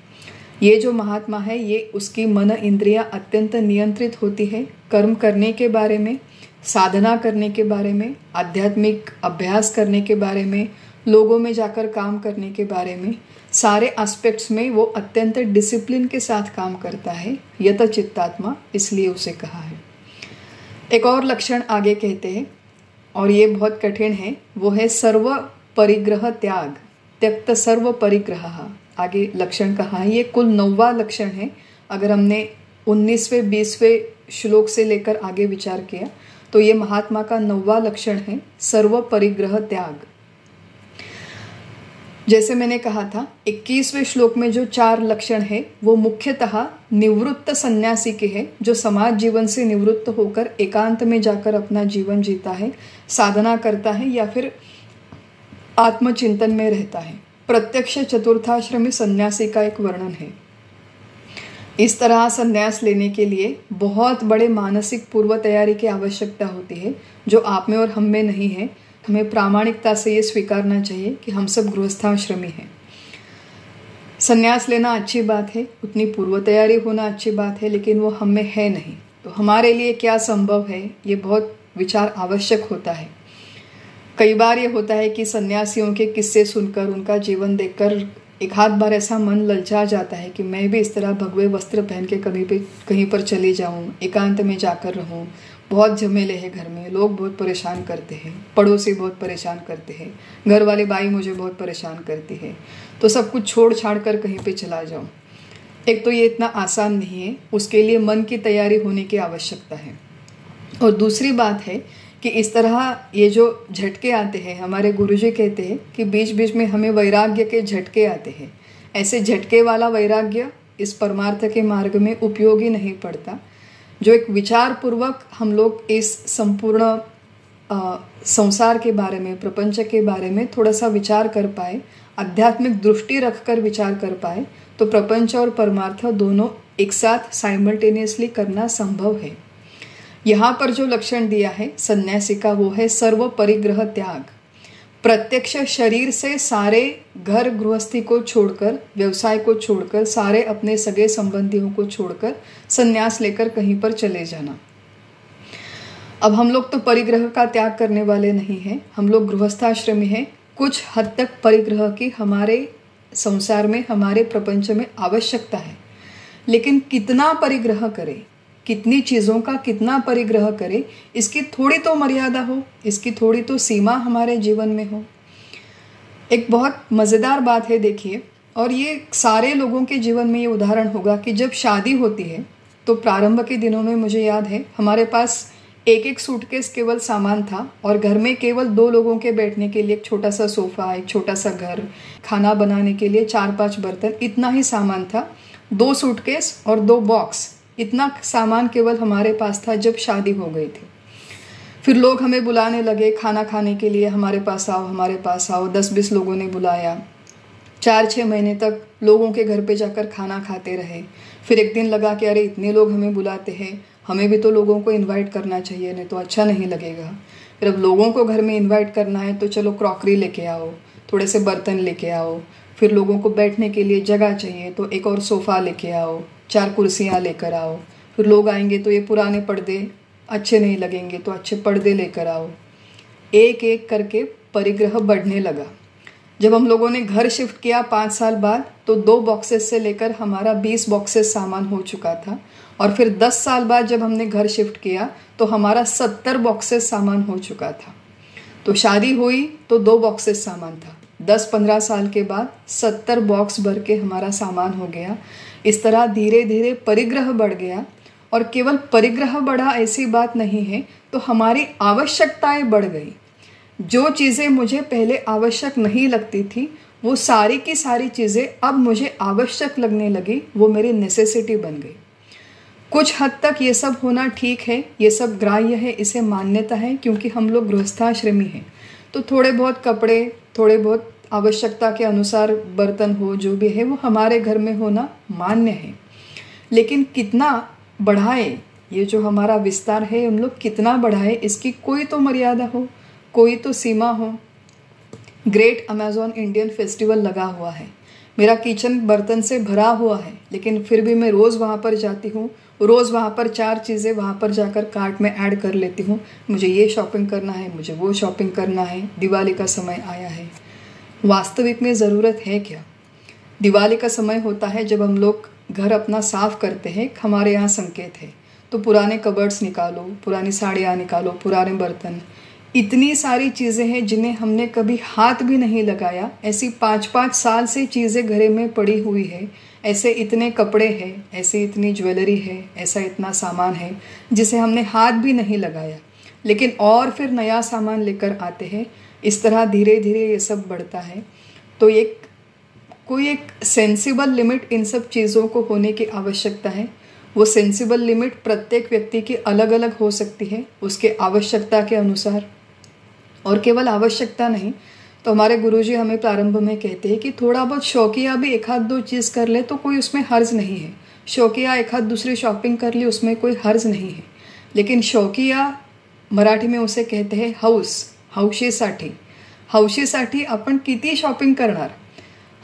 ये जो महात्मा है, ये उसकी मन इंद्रियां अत्यंत नियंत्रित होती है। कर्म करने के बारे में, साधना करने के बारे में, आध्यात्मिक अभ्यास करने के बारे में, लोगों में जाकर काम करने के बारे में, सारे एस्पेक्ट्स में वो अत्यंत डिसिप्लिन के साथ काम करता है। यत चित्तात्मा, इसलिए उसे कहा है। एक और लक्षण आगे कहते हैं, और ये बहुत कठिन है, वो है सर्व परिग्रह त्याग, त्यक्त सर्व परिग्रह। आगे लक्षण कहा है, ये कुल 9वां लक्षण है। अगर हमने 19वें 20वें श्लोक से लेकर आगे विचार किया तो ये महात्मा का 9वां लक्षण है, सर्व परिग्रह त्याग। जैसे मैंने कहा था, 21वें श्लोक में जो 4 लक्षण है वो मुख्यतः निवृत्त सन्यासी के हैं, जो समाज जीवन से निवृत्त होकर एकांत में जाकर अपना जीवन जीता है, साधना करता है या फिर आत्मचिंतन में रहता है। प्रत्यक्ष चतुर्थाश्रमी सन्यासी का एक वर्णन है। इस तरह संन्यास लेने के लिए बहुत बड़े मानसिक पूर्व तैयारी की आवश्यकता होती है, जो आप में और हम में नहीं है। हमें प्रामाणिकता से ये स्वीकारना चाहिए कि हम सब गृहस्थाश्रमी हैं। संन्यास लेना अच्छी बात है, उतनी पूर्व तैयारी होना अच्छी बात है, लेकिन वो हम में है नहीं। तो हमारे लिए क्या संभव है, ये बहुत विचार आवश्यक होता है। कई बार ये होता है कि सन्यासियों के किस्से सुनकर, उनका जीवन देखकर एक आध बार ऐसा मन ललचा जाता है कि मैं भी इस तरह भगवे वस्त्र पहन के कहीं पर चली जाऊं, एकांत में जाकर रहूं। बहुत झमेले हैं घर में, लोग बहुत परेशान करते हैं, पड़ोसी बहुत परेशान करते हैं, घर वाली बाई मुझे बहुत परेशान करती है, तो सब कुछ छोड़ छाड़ कर कहीं पे चला जाऊं। एक तो ये इतना आसान नहीं है, उसके लिए मन की तैयारी होने की आवश्यकता है। और दूसरी बात है कि इस तरह ये जो झटके आते हैं, हमारे गुरुजी कहते हैं कि बीच बीच में हमें वैराग्य के झटके आते हैं। ऐसे झटके वाला वैराग्य इस परमार्थ के मार्ग में उपयोगी नहीं पड़ता। जो एक विचार पूर्वक हम लोग इस संपूर्ण संसार के बारे में, प्रपंच के बारे में थोड़ा सा विचार कर पाए, आध्यात्मिक दृष्टि रखकर विचार कर पाए, तो प्रपंच और परमार्थ दोनों एक साथ साइमल्टेनियसली करना संभव है। यहाँ पर जो लक्षण दिया है सन्यासी का, वो है सर्व परिग्रह त्याग। प्रत्यक्ष शरीर से सारे घर गृहस्थी को छोड़कर, व्यवसाय को छोड़कर, सारे अपने सगे संबंधियों को छोड़कर सन्यास लेकर कहीं पर चले जाना। अब हम लोग तो परिग्रह का त्याग करने वाले नहीं हैं, हम लोग गृहस्थाश्रमी हैं। कुछ हद तक परिग्रह की हमारे संसार में, हमारे प्रपंच में आवश्यकता है, लेकिन कितना परिग्रह करें, कितनी चीज़ों का कितना परिग्रह करें, इसकी थोड़ी तो मर्यादा हो, इसकी थोड़ी तो सीमा हमारे जीवन में हो। एक बहुत मज़ेदार बात है, देखिए, और ये सारे लोगों के जीवन में ये उदाहरण होगा कि जब शादी होती है तो प्रारंभ के दिनों में मुझे याद है हमारे पास एक सूटकेस केवल सामान था, और घर में केवल 2 लोगों के बैठने के लिए एक छोटा सा सोफ़ा, एक छोटा सा घर, खाना बनाने के लिए 4-5 बर्तन, इतना ही सामान था। 2 सूटकेस और 2 बॉक्स, इतना सामान केवल हमारे पास था जब शादी हो गई थी। फिर लोग हमें बुलाने लगे खाना खाने के लिए, हमारे पास आओ, हमारे पास आओ। 10-20 लोगों ने बुलाया। 4-6 महीने तक लोगों के घर पे जाकर खाना खाते रहे। फिर एक दिन लगा कि अरे इतने लोग हमें बुलाते हैं, हमें भी तो लोगों को इनवाइट करना चाहिए, नहीं तो अच्छा नहीं लगेगा। फिर अब लोगों को घर में इनवाइट करना है तो चलो क्रॉकरी लेके आओ, थोड़े से बर्तन लेके आओ। फिर लोगों को बैठने के लिए जगह चाहिए तो एक और सोफ़ा लेके आओ, 4 कुर्सियाँ लेकर आओ। फिर लोग आएंगे तो ये पुराने पर्दे अच्छे नहीं लगेंगे तो अच्छे पर्दे लेकर आओ। एक एक करके परिग्रह बढ़ने लगा। जब हम लोगों ने घर शिफ्ट किया 5 साल बाद, तो 2 बॉक्सेस से लेकर हमारा 20 बॉक्सेस सामान हो चुका था। और फिर 10 साल बाद जब हमने घर शिफ्ट किया तो हमारा 70 बॉक्सेस सामान हो चुका था। तो शादी हुई तो 2 बॉक्सेस सामान था, 10-15 साल के बाद 70 बॉक्स भर के हमारा सामान हो गया। इस तरह धीरे धीरे परिग्रह बढ़ गया। और केवल परिग्रह बढ़ा ऐसी बात नहीं है, तो हमारी आवश्यकताएं बढ़ गई। जो चीज़ें मुझे पहले आवश्यक नहीं लगती थी, वो सारी की सारी चीज़ें अब मुझे आवश्यक लगने लगी, वो मेरी नेसेसिटी बन गई। कुछ हद तक ये सब होना ठीक है, ये सब ग्राह्य है, इसे मान्यता है, क्योंकि हम लोग गृहस्थाश्रमी हैं। तो थोड़े बहुत कपड़े, थोड़े बहुत आवश्यकता के अनुसार बर्तन हो, जो भी है वो हमारे घर में होना मान्य है। लेकिन कितना बढ़ाए, ये जो हमारा विस्तार है हम लोग कितना बढ़ाए, इसकी कोई तो मर्यादा हो, कोई तो सीमा हो। ग्रेट अमेज़ॉन इंडियन फेस्टिवल लगा हुआ है, मेरा किचन बर्तन से भरा हुआ है, लेकिन फिर भी मैं रोज़ वहाँ पर जाती हूँ, रोज़ वहाँ पर 4 चीज़ें वहाँ पर जाकर कार्ट में ऐड कर लेती हूँ। मुझे ये शॉपिंग करना है, मुझे वो शॉपिंग करना है, दिवाली का समय आया है। वास्तविक में ज़रूरत है क्या? दिवाली का समय होता है जब हम लोग घर अपना साफ़ करते हैं, हमारे यहाँ संकेत है। तो पुराने कबर्ड्स निकालो, पुरानी साड़ियाँ निकालो, पुराने बर्तन, इतनी सारी चीज़ें हैं जिन्हें हमने कभी हाथ भी नहीं लगाया। ऐसी 5-5 साल से चीज़ें घरे में पड़ी हुई है। ऐसे इतने कपड़े हैं, ऐसे इतनी ज्वेलरी है, ऐसा इतना सामान है जिसे हमने हाथ भी नहीं लगाया, लेकिन और फिर नया सामान लेकर आते हैं। इस तरह धीरे धीरे ये सब बढ़ता है। तो कोई एक सेंसिबल लिमिट इन सब चीज़ों को होने की आवश्यकता है। वो सेंसिबल लिमिट प्रत्येक व्यक्ति की अलग अलग हो सकती है, उसके आवश्यकता के अनुसार। और केवल आवश्यकता नहीं, तो हमारे गुरुजी हमें प्रारंभ में कहते हैं कि थोड़ा बहुत शौकिया भी एक आध दो चीज़ कर ले तो कोई उसमें हर्ज नहीं है। शौकिया एक आध दूसरी शॉपिंग कर ली, उसमें कोई हर्ज नहीं है। लेकिन शौकिया, मराठी में उसे कहते हैं हौस, हौशीसाठी। हौशीसाठी आपण किती शॉपिंग करणार,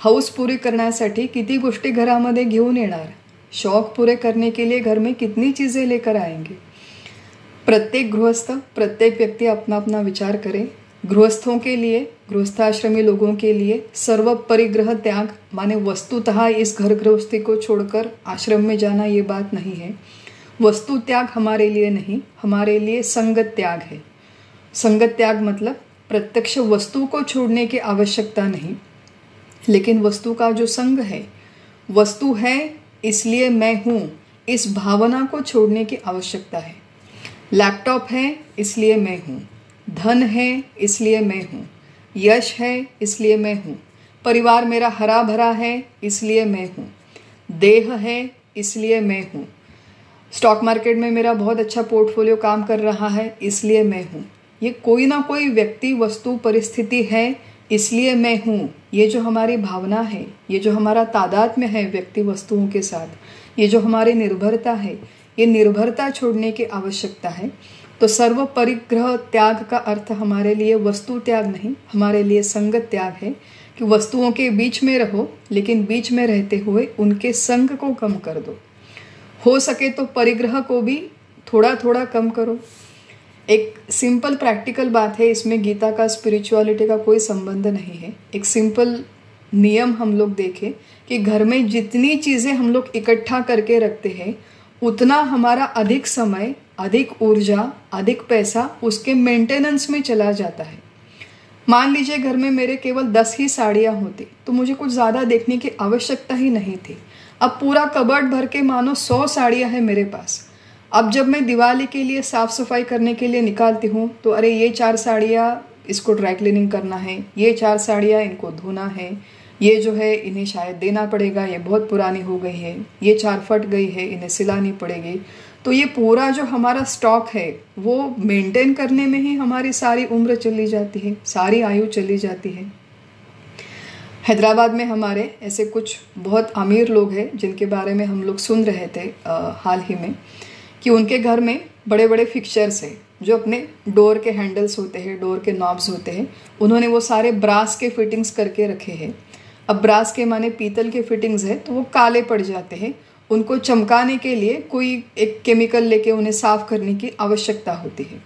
हौस पुरी करण्यासाठी किती गोष्टी घरामध्ये घेऊन येणार, शौक पूरे करने के लिए घर में कितनी चीज़ें लेकर आएंगे। प्रत्येक गृहस्थ, प्रत्येक व्यक्ति अपना अपना विचार करे। गृहस्थों के लिए, गृहस्थाश्रमी लोगों के लिए सर्व परिग्रह त्याग माने वस्तुतः इस घर गृहस्थी को छोड़कर आश्रम में जाना, ये बात नहीं है। वस्तु त्याग हमारे लिए नहीं, हमारे लिए संगत त्याग है। संगत त्याग मतलब प्रत्यक्ष वस्तु को छोड़ने की आवश्यकता नहीं, लेकिन वस्तु का जो संग है, वस्तु है इसलिए मैं हूँ, इस भावना को छोड़ने की आवश्यकता है। लैपटॉप है इसलिए मैं हूँ, धन है इसलिए मैं हूँ, यश है इसलिए मैं हूँ, परिवार मेरा हरा भरा है इसलिए मैं हूँ, देह है इसलिए मैं हूँ, स्टॉक मार्केट में मेरा बहुत अच्छा पोर्टफोलियो काम कर रहा है इसलिए मैं हूँ। ये कोई ना कोई व्यक्ति, वस्तु, परिस्थिति है इसलिए मैं हूँ। ये जो हमारी भावना है, ये जो हमारा तादात्म्य है व्यक्ति वस्तुओं के साथ, ये जो हमारी निर्भरता है, ये निर्भरता छोड़ने की आवश्यकता है। तो सर्व परिग्रह त्याग का अर्थ हमारे लिए वस्तु त्याग नहीं, हमारे लिए संगत त्याग है कि वस्तुओं के बीच में रहो, लेकिन बीच में रहते हुए उनके संग को कम कर दो। हो सके तो परिग्रह को भी थोड़ा थोड़ा कम करो। एक सिंपल प्रैक्टिकल बात है, इसमें गीता का, स्पिरिचुअलिटी का कोई संबंध नहीं है। एक सिंपल नियम हम लोग देखें कि घर में जितनी चीज़ें हम लोग इकट्ठा करके रखते हैं, उतना हमारा अधिक समय, अधिक ऊर्जा, अधिक पैसा उसके मेंटेनेंस में चला जाता है। मान लीजिए घर में मेरे केवल 10 ही साड़ियाँ होती तो मुझे कुछ ज़्यादा देखने की आवश्यकता ही नहीं थी। अब पूरा कबर्ड भर के मानो 100 साड़ियाँ हैं मेरे पास। अब जब मैं दिवाली के लिए साफ़ सफाई करने के लिए निकालती हूँ तो अरे ये 4 साड़ियाँ इसको ड्राई क्लीनिंग करना है, ये 4 साड़ियाँ इनको धोना है, ये जो है इन्हें शायद देना पड़ेगा, ये बहुत पुरानी हो गई है, ये 4 फट गई है, इन्हें सिलानी पड़ेगी। तो ये पूरा जो हमारा स्टॉक है वो मेंटेन करने में ही हमारी सारी उम्र चली जाती है, सारी आयु चली जाती है। हैदराबाद में हमारे ऐसे कुछ बहुत अमीर लोग हैं जिनके बारे में हम लोग सुन रहे थे हाल ही में, कि उनके घर में बड़े बड़े फिक्चर्स हैं जो अपने डोर के हैंडल्स होते हैं, डोर के नॉब्स होते हैं, उन्होंने वो सारे ब्रास के फिटिंग्स करके रखे हैं। अब ब्रास के माने पीतल के फिटिंग्स है तो वो काले पड़ जाते हैं, उनको चमकाने के लिए कोई एक केमिकल लेके उन्हें साफ़ करने की आवश्यकता होती है।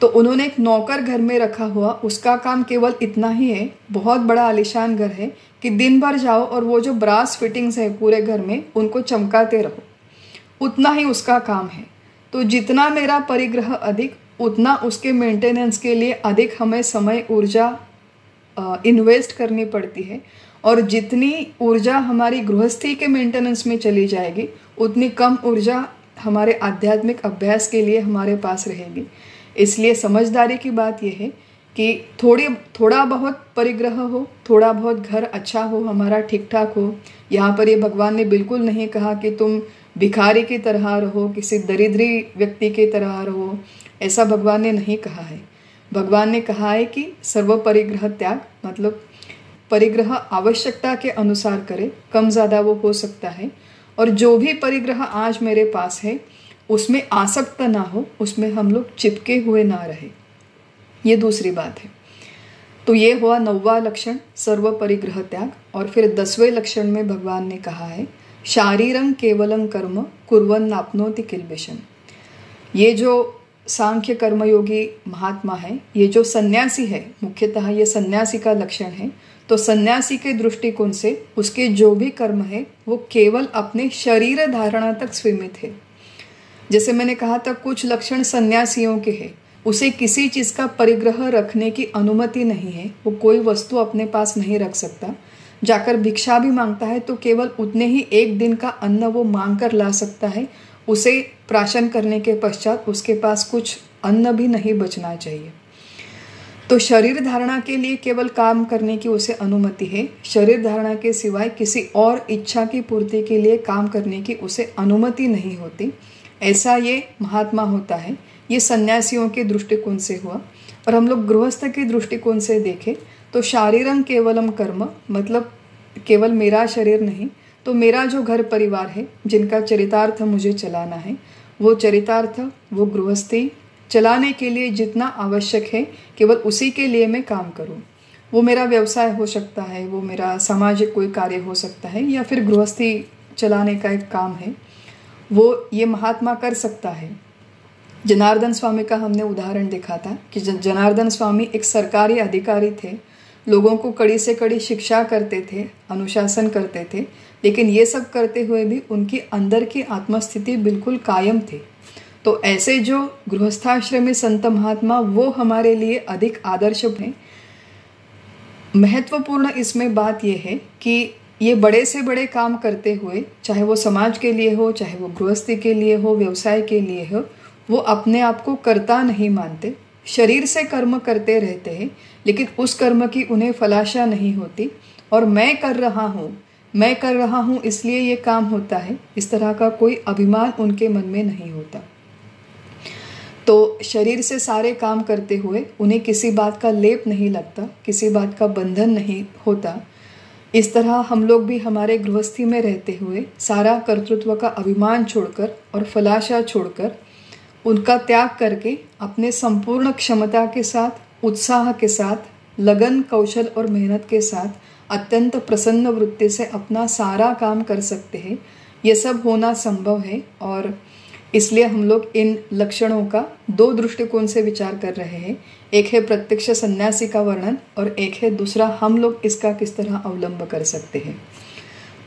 तो उन्होंने एक नौकर घर में रखा हुआ, उसका काम केवल इतना ही है, बहुत बड़ा आलीशान घर है, कि दिन भर जाओ और वो जो ब्रास फिटिंग्स है पूरे घर में उनको चमकाते रहो, उतना ही उसका काम है। तो जितना मेरा परिग्रह अधिक, उतना उसके मेंटेनेंस के लिए अधिक हमें समय, ऊर्जा इन्वेस्ट करनी पड़ती है। और जितनी ऊर्जा हमारी गृहस्थी के मेंटेनेंस में चली जाएगी, उतनी कम ऊर्जा हमारे आध्यात्मिक अभ्यास के लिए हमारे पास रहेगी। इसलिए समझदारी की बात यह है कि थोड़ा बहुत परिग्रह हो, थोड़ा बहुत घर अच्छा हो, हमारा ठीक ठाक हो। यहाँ पर ये भगवान ने बिल्कुल नहीं कहा कि तुम भिखारी की तरह रहो, किसी दरिद्री व्यक्ति की तरह रहो, ऐसा भगवान ने नहीं कहा है। भगवान ने कहा है कि सर्व परिग्रह त्याग, मतलब परिग्रह आवश्यकता के अनुसार करे, कम ज़्यादा वो हो सकता है। और जो भी परिग्रह आज मेरे पास है उसमें आसक्त ना हो, उसमें हम लोग चिपके हुए ना रहे, ये दूसरी बात है। तो ये हुआ 9वां लक्षण, सर्व परिग्रह त्याग। और फिर 10वें लक्षण में भगवान ने कहा है शारीरं केवलं कर्म कुर्वन् नाप्नोति किल्बिषम्। ये जो सांख्य कर्मयोगी महात्मा है, ये जो सन्यासी है, मुख्यतः ये सन्यासी का लक्षण है। तो सन्यासी के दृष्टिकोण से उसके जो भी कर्म है वो केवल अपने शरीर धारणा तक सीमित है। जैसे मैंने कहा था, कुछ लक्षण सन्यासियों के हैं, उसे किसी चीज़ का परिग्रह रखने की अनुमति नहीं है, वो कोई वस्तु अपने पास नहीं रख सकता। जाकर भिक्षा भी मांगता है तो केवल उतने ही एक दिन का अन्न वो मांग कर ला सकता है, उसे प्राशन करने के पश्चात उसके पास कुछ अन्न भी नहीं बचना चाहिए। तो शरीर धारणा के लिए केवल काम करने की उसे अनुमति है, शरीर धारणा के सिवाय किसी और इच्छा की पूर्ति के लिए काम करने की उसे अनुमति नहीं होती। ऐसा ये महात्मा होता है। ये सन्यासियों के दृष्टिकोण से हुआ। और हम लोग गृहस्थ के दृष्टिकोण से देखें तो शारीरं केवलम कर्म, मतलब केवल मेरा शरीर नहीं, तो मेरा जो घर परिवार है जिनका चरितार्थ मुझे चलाना है, वो चरितार्थ, वो गृहस्थी चलाने के लिए जितना आवश्यक है केवल उसी के लिए मैं काम करूं। वो मेरा व्यवसाय हो सकता है, वो मेरा सामाजिक कोई कार्य हो सकता है, या फिर गृहस्थी चलाने का एक काम है, वो ये महात्मा कर सकता है। जनार्दन स्वामी का हमने उदाहरण देखा था कि जनार्दन स्वामी एक सरकारी अधिकारी थे, लोगों को कड़ी से कड़ी शिक्षा करते थे, अनुशासन करते थे, लेकिन ये सब करते हुए भी उनकी अंदर की आत्मस्थिति बिल्कुल कायम थी। तो ऐसे जो गृहस्थाश्रमी संत महात्मा, वो हमारे लिए अधिक आदर्श हैं। महत्वपूर्ण इसमें बात यह है कि ये बड़े से बड़े काम करते हुए, चाहे वो समाज के लिए हो, चाहे वो गृहस्थी के लिए हो, व्यवसाय के लिए हो, वो अपने आप को कर्ता नहीं मानते, शरीर से कर्म करते रहते हैं, लेकिन उस कर्म की उन्हें फलाशा नहीं होती। और मैं कर रहा हूँ इसलिए ये काम होता है, इस तरह का कोई अभिमान उनके मन में नहीं होता। तो शरीर से सारे काम करते हुए उन्हें किसी बात का लेप नहीं लगता, किसी बात का बंधन नहीं होता। इस तरह हम लोग भी हमारे गृहस्थी में रहते हुए सारा कर्तृत्व का अभिमान छोड़कर और फलाशा छोड़कर, उनका त्याग करके अपने संपूर्ण क्षमता के साथ, उत्साह के साथ, लगन, कौशल और मेहनत के साथ अत्यंत प्रसन्न वृत्ति से अपना सारा काम कर सकते हैं। ये सब होना संभव है। और इसलिए हम लोग इन लक्षणों का 2 दृष्टिकोण से विचार कर रहे हैं। एक है प्रत्यक्ष सन्यासी का वर्णन, और एक है दूसरा हम लोग इसका किस तरह अवलंब कर सकते हैं।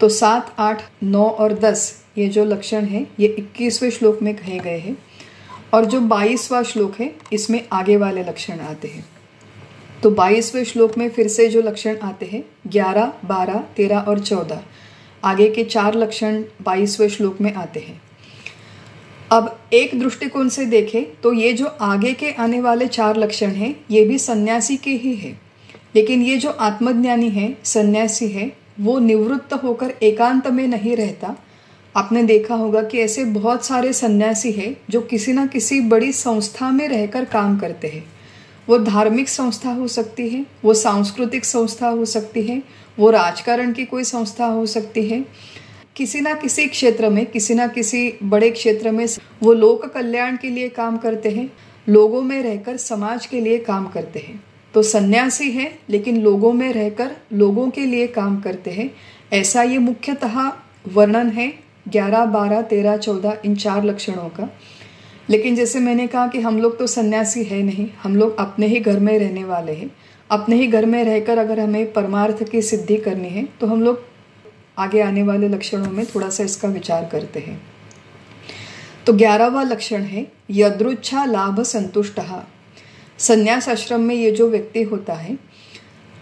तो 7, 8, 9 और 10 ये जो लक्षण हैं ये 21वें श्लोक में कहे गए हैं। और जो 22वां श्लोक है इसमें आगे वाले लक्षण आते हैं। तो 22वें श्लोक में फिर से जो लक्षण आते हैं 11, 12, 13 और 14, आगे के 4 लक्षण 22वें श्लोक में आते हैं। अब एक दृष्टिकोण से देखें तो ये जो आगे के आने वाले 4 लक्षण हैं ये भी सन्यासी के ही है, लेकिन ये जो आत्मज्ञानी है, सन्यासी है, वो निवृत्त होकर एकांत में नहीं रहता। आपने देखा होगा कि ऐसे बहुत सारे सन्यासी हैं जो किसी न किसी बड़ी संस्था में रहकर काम करते हैं। वो धार्मिक संस्था हो सकती है, वो सांस्कृतिक संस्था हो सकती है, वो राजकारण की कोई संस्था हो सकती है। किसी ना किसी क्षेत्र में, किसी ना किसी बड़े क्षेत्र में वो लोक कल्याण के लिए काम करते हैं, लोगों में रहकर समाज के लिए काम करते हैं। तो सन्यासी है लेकिन लोगों में रहकर लोगों के लिए काम करते हैं, ऐसा ये मुख्यतः वर्णन है 11, 12, 13, 14 इन 4 लक्षणों का। लेकिन जैसे मैंने कहा कि हम लोग तो सन्यासी है नहीं, हम लोग अपने ही घर में रहने वाले हैं। अपने ही घर में रहकर अगर हमें परमार्थ की सिद्धि करनी है तो हम लोग आगे आने वाले लक्षणों में थोड़ा सा इसका विचार करते हैं। तो 11वां लक्षण है यदृच्छा लाभ संतुष्टः। संन्यास आश्रम में ये जो व्यक्ति होता है,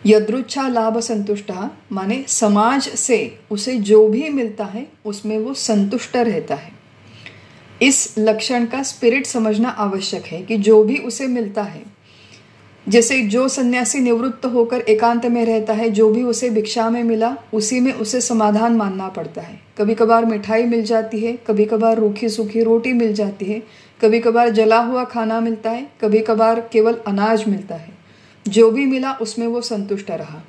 यदृच्छा लाभ संतुष्टः माने समाज से उसे जो भी मिलता है उसमें वो संतुष्ट रहता है। इस लक्षण का स्पिरिट समझना आवश्यक है कि जो भी उसे मिलता है, जैसे जो सन्यासी निवृत्त होकर एकांत में रहता है, जो भी उसे भिक्षा में मिला उसी में उसे समाधान मानना पड़ता है। कभी कभार मिठाई मिल जाती है, कभी कभार रूखी सूखी रोटी मिल जाती है, कभी कभार जला हुआ खाना मिलता है, कभी कभार केवल अनाज मिलता है। जो भी मिला उसमें वो संतुष्ट रहा।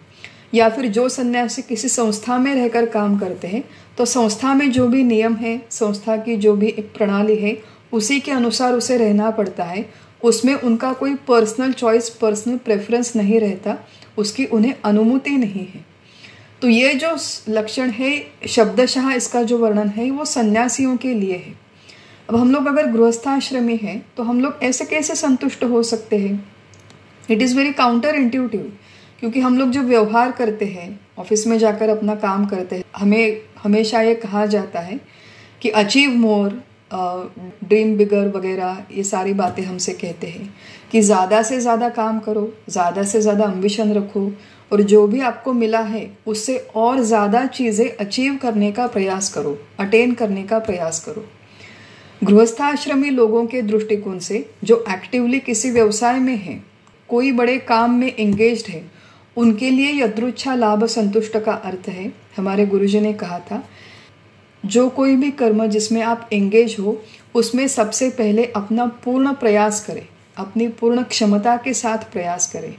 या फिर जो सन्यासी किसी संस्था में रहकर काम करते हैं तो संस्था में जो भी नियम है, संस्था की जो भी एक प्रणाली है, उसी के अनुसार उसे रहना पड़ता है। उसमें उनका कोई पर्सनल चॉइस, पर्सनल प्रेफरेंस नहीं रहता, उसकी उन्हें अनुमति नहीं है। तो ये जो लक्षण है, शब्दशः इसका जो वर्णन है वो सन्यासियों के लिए है। अब हम लोग अगर गृहस्थाश्रमी हैं तो हम लोग ऐसे कैसे संतुष्ट हो सकते हैं? It is very counter intuitive, क्योंकि हम लोग जो व्यवहार करते हैं, ऑफिस में जाकर अपना काम करते हैं, हमें हमेशा ये कहा जाता है कि अचीव मोर, ड्रीम बिगर वगैरह, ये सारी बातें हमसे कहते हैं कि ज़्यादा से ज़्यादा काम करो, ज़्यादा से ज़्यादा एम्बिशन रखो, और जो भी आपको मिला है उससे और ज़्यादा चीज़ें अचीव करने का प्रयास करो, अटेन करने का प्रयास करो। गृहस्थाश्रमी लोगों के दृष्टिकोण से जो एक्टिवली किसी व्यवसाय में है, कोई बड़े काम में एंगेज्ड है, उनके लिए यदृच्छा लाभ संतुष्ट का अर्थ है, हमारे गुरुजी ने कहा था, जो कोई भी कर्म जिसमें आप एंगेज हो उसमें सबसे पहले अपना पूर्ण प्रयास करें, अपनी पूर्ण क्षमता के साथ प्रयास करें,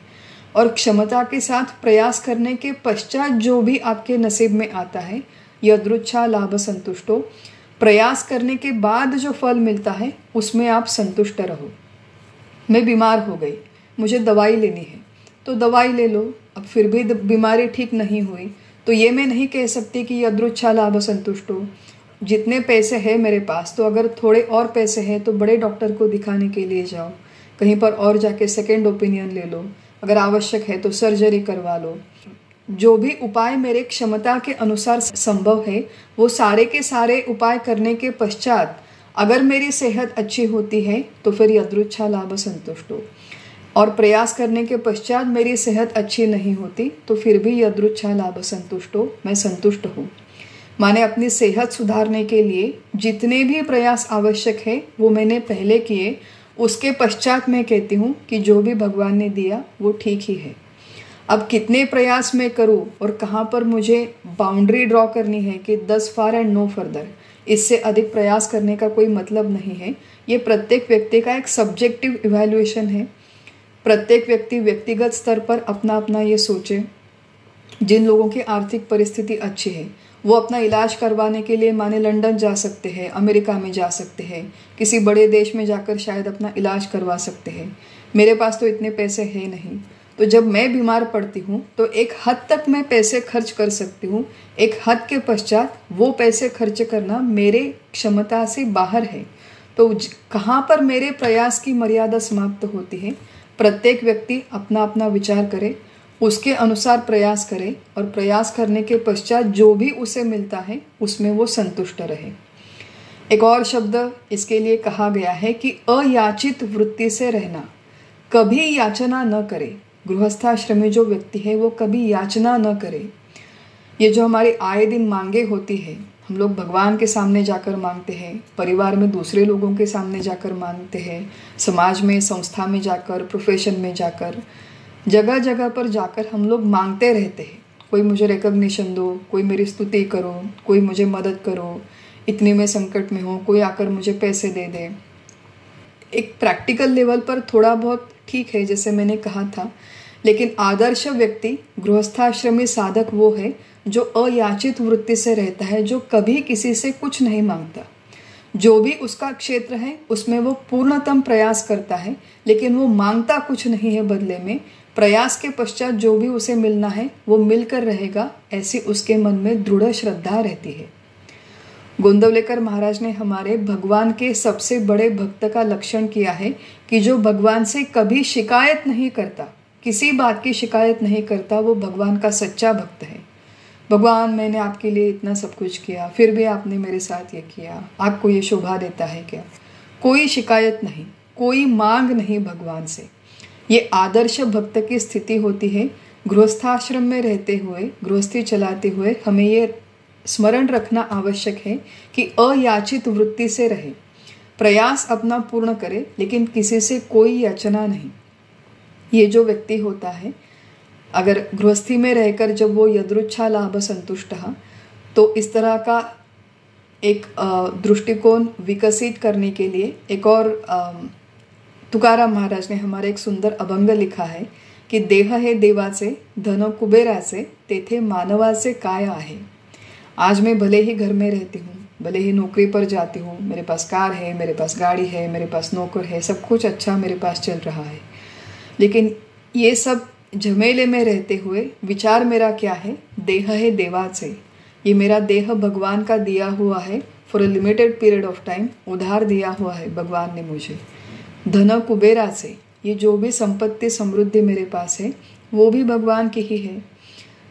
और क्षमता के साथ प्रयास करने के पश्चात जो भी आपके नसीब में आता है, यदृच्छा लाभ संतुष्टो, प्रयास करने के बाद जो फल मिलता है उसमें आप संतुष्ट रहो। मैं बीमार हो गई, मुझे दवाई लेनी है, तो दवाई ले लो। अब फिर भी बीमारी ठीक नहीं हुई तो ये मैं नहीं कह सकती कि यदृच्छा लाभ संतुष्ट हो। जितने पैसे हैं मेरे पास, तो अगर थोड़े और पैसे हैं तो बड़े डॉक्टर को दिखाने के लिए जाओ, कहीं पर और जाके सेकेंड ओपिनियन ले लो, अगर आवश्यक है तो सर्जरी करवा लो। जो भी उपाय मेरे क्षमता के अनुसार संभव है वो सारे के सारे उपाय करने के पश्चात अगर मेरी सेहत अच्छी होती है तो फिर यदृच्छा लाभ संतुष्ट हो, और प्रयास करने के पश्चात मेरी सेहत अच्छी नहीं होती तो फिर भी यदृच्छा लाभ संतुष्ट हो, मैं संतुष्ट हूँ। माने अपनी सेहत सुधारने के लिए जितने भी प्रयास आवश्यक है वो मैंने पहले किए, उसके पश्चात मैं कहती हूँ कि जो भी भगवान ने दिया वो ठीक ही है। अब कितने प्रयास मैं करूँ और कहाँ पर मुझे बाउंड्री ड्रॉ करनी है कि 10 फार एंड नो फर्दर, इससे अधिक प्रयास करने का कोई मतलब नहीं है। ये प्रत्येक व्यक्ति का एक सब्जेक्टिव इवैल्यूएशन है। प्रत्येक व्यक्ति व्यक्तिगत स्तर पर अपना अपना ये सोचे। जिन लोगों की आर्थिक परिस्थिति अच्छी है वो अपना इलाज करवाने के लिए माने लंदन जा सकते हैं, अमेरिका में जा सकते हैं, किसी बड़े देश में जाकर शायद अपना इलाज करवा सकते हैं। मेरे पास तो इतने पैसे हैं नहीं, तो जब मैं बीमार पड़ती हूँ तो एक हद तक मैं पैसे खर्च कर सकती हूँ, एक हद के पश्चात वो पैसे खर्च करना मेरे क्षमता से बाहर है। तो कहाँ पर मेरे प्रयास की मर्यादा समाप्त होती है, प्रत्येक व्यक्ति अपना अपना विचार करे, उसके अनुसार प्रयास करे, और प्रयास करने के पश्चात जो भी उसे मिलता है उसमें वो संतुष्ट रहे। एक और शब्द इसके लिए कहा गया है कि अयाचित वृत्ति से रहना, कभी याचना न करे। गृहस्थाश्रमी जो व्यक्ति है वो कभी याचना न करे। ये जो हमारी आए दिन मांगे होती है, हम लोग भगवान के सामने जाकर मांगते हैं, परिवार में दूसरे लोगों के सामने जाकर मांगते हैं, समाज में, संस्था में जाकर, प्रोफेशन में जाकर, जगह जगह पर जाकर हम लोग मांगते रहते हैं। कोई मुझे रिकॉग्निशन दो, कोई मेरी स्तुति करो, कोई मुझे मदद करो, इतनी मैं संकट में हूँ, कोई आकर मुझे पैसे दे दे। एक प्रैक्टिकल लेवल पर थोड़ा बहुत ठीक है जैसे मैंने कहा था, लेकिन आदर्श व्यक्ति, गृहस्थाश्रमी साधक वो है जो अयाचित वृत्ति से रहता है, जो कभी किसी से कुछ नहीं मांगता। जो भी उसका क्षेत्र है उसमें वो पूर्णतम प्रयास करता है, लेकिन वो मांगता कुछ नहीं है बदले में। प्रयास के पश्चात जो भी उसे मिलना है वो मिलकर रहेगा, ऐसी उसके मन में दृढ़ श्रद्धा रहती है। गोंदवलेकर महाराज ने हमारे भगवान के सबसे बड़े भक्त का लक्षण किया है कि जो भगवान से कभी शिकायत नहीं करता, किसी बात की शिकायत नहीं करता, वो भगवान का सच्चा भक्त है। भगवान, मैंने आपके लिए इतना सब कुछ किया, फिर भी आपने मेरे साथ ये किया, आपको ये शोभा देता है क्या? कोई शिकायत नहीं, कोई मांग नहीं भगवान से। ये आदर्श भक्त की स्थिति होती है। गृहस्थाश्रम में रहते हुए, गृहस्थी चलाते हुए हमें ये स्मरण रखना आवश्यक है कि अयाचित वृत्ति से रहे। प्रयास अपना पूर्ण करे लेकिन किसी से कोई याचना नहीं। ये जो व्यक्ति होता है, अगर गृहस्थी में रहकर जब वो यदृच्छा लाभ संतुष्ट, तो इस तरह का एक दृष्टिकोण विकसित करने के लिए एक और तुकाराम महाराज ने हमारे एक सुंदर अभंग लिखा है कि देह है देवाचे धन कुबेराचे तेथे मानवाचे काय आहे। आज मैं भले ही घर में रहती हूँ, भले ही नौकरी पर जाती हूँ, मेरे पास कार है, मेरे पास गाड़ी है, मेरे पास नौकर है, सब कुछ अच्छा मेरे पास चल रहा है, लेकिन ये सब झमेले में रहते हुए विचार मेरा क्या है, देह है देवाचे, ये मेरा देह भगवान का दिया हुआ है, for a limited period of time उधार दिया हुआ है भगवान ने मुझे। धन कुबेरा से, ये जो भी संपत्ति समृद्धि मेरे पास है वो भी भगवान की ही है,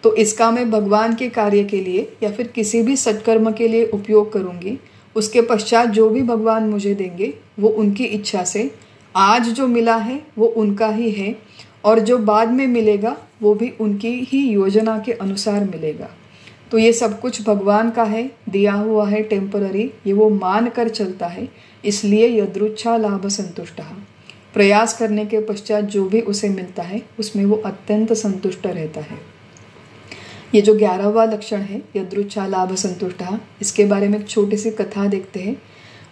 तो इसका मैं भगवान के कार्य के लिए या फिर किसी भी सत्कर्म के लिए उपयोग करूँगी। उसके पश्चात जो भी भगवान मुझे देंगे वो उनकी इच्छा से, आज जो मिला है वो उनका ही है और जो बाद में मिलेगा वो भी उनकी ही योजना के अनुसार मिलेगा। तो ये सब कुछ भगवान का है, दिया हुआ है, टेम्पररी, ये वो मान कर चलता है। इसलिए यदृच्छा लाभ संतुष्ट, प्रयास करने के पश्चात जो भी उसे मिलता है उसमें वो अत्यंत संतुष्ट रहता है। ये जो 11वां लक्षण है यदृच्छा लाभ संतुष्ट, इसके बारे में एक छोटी सी कथा देखते हैं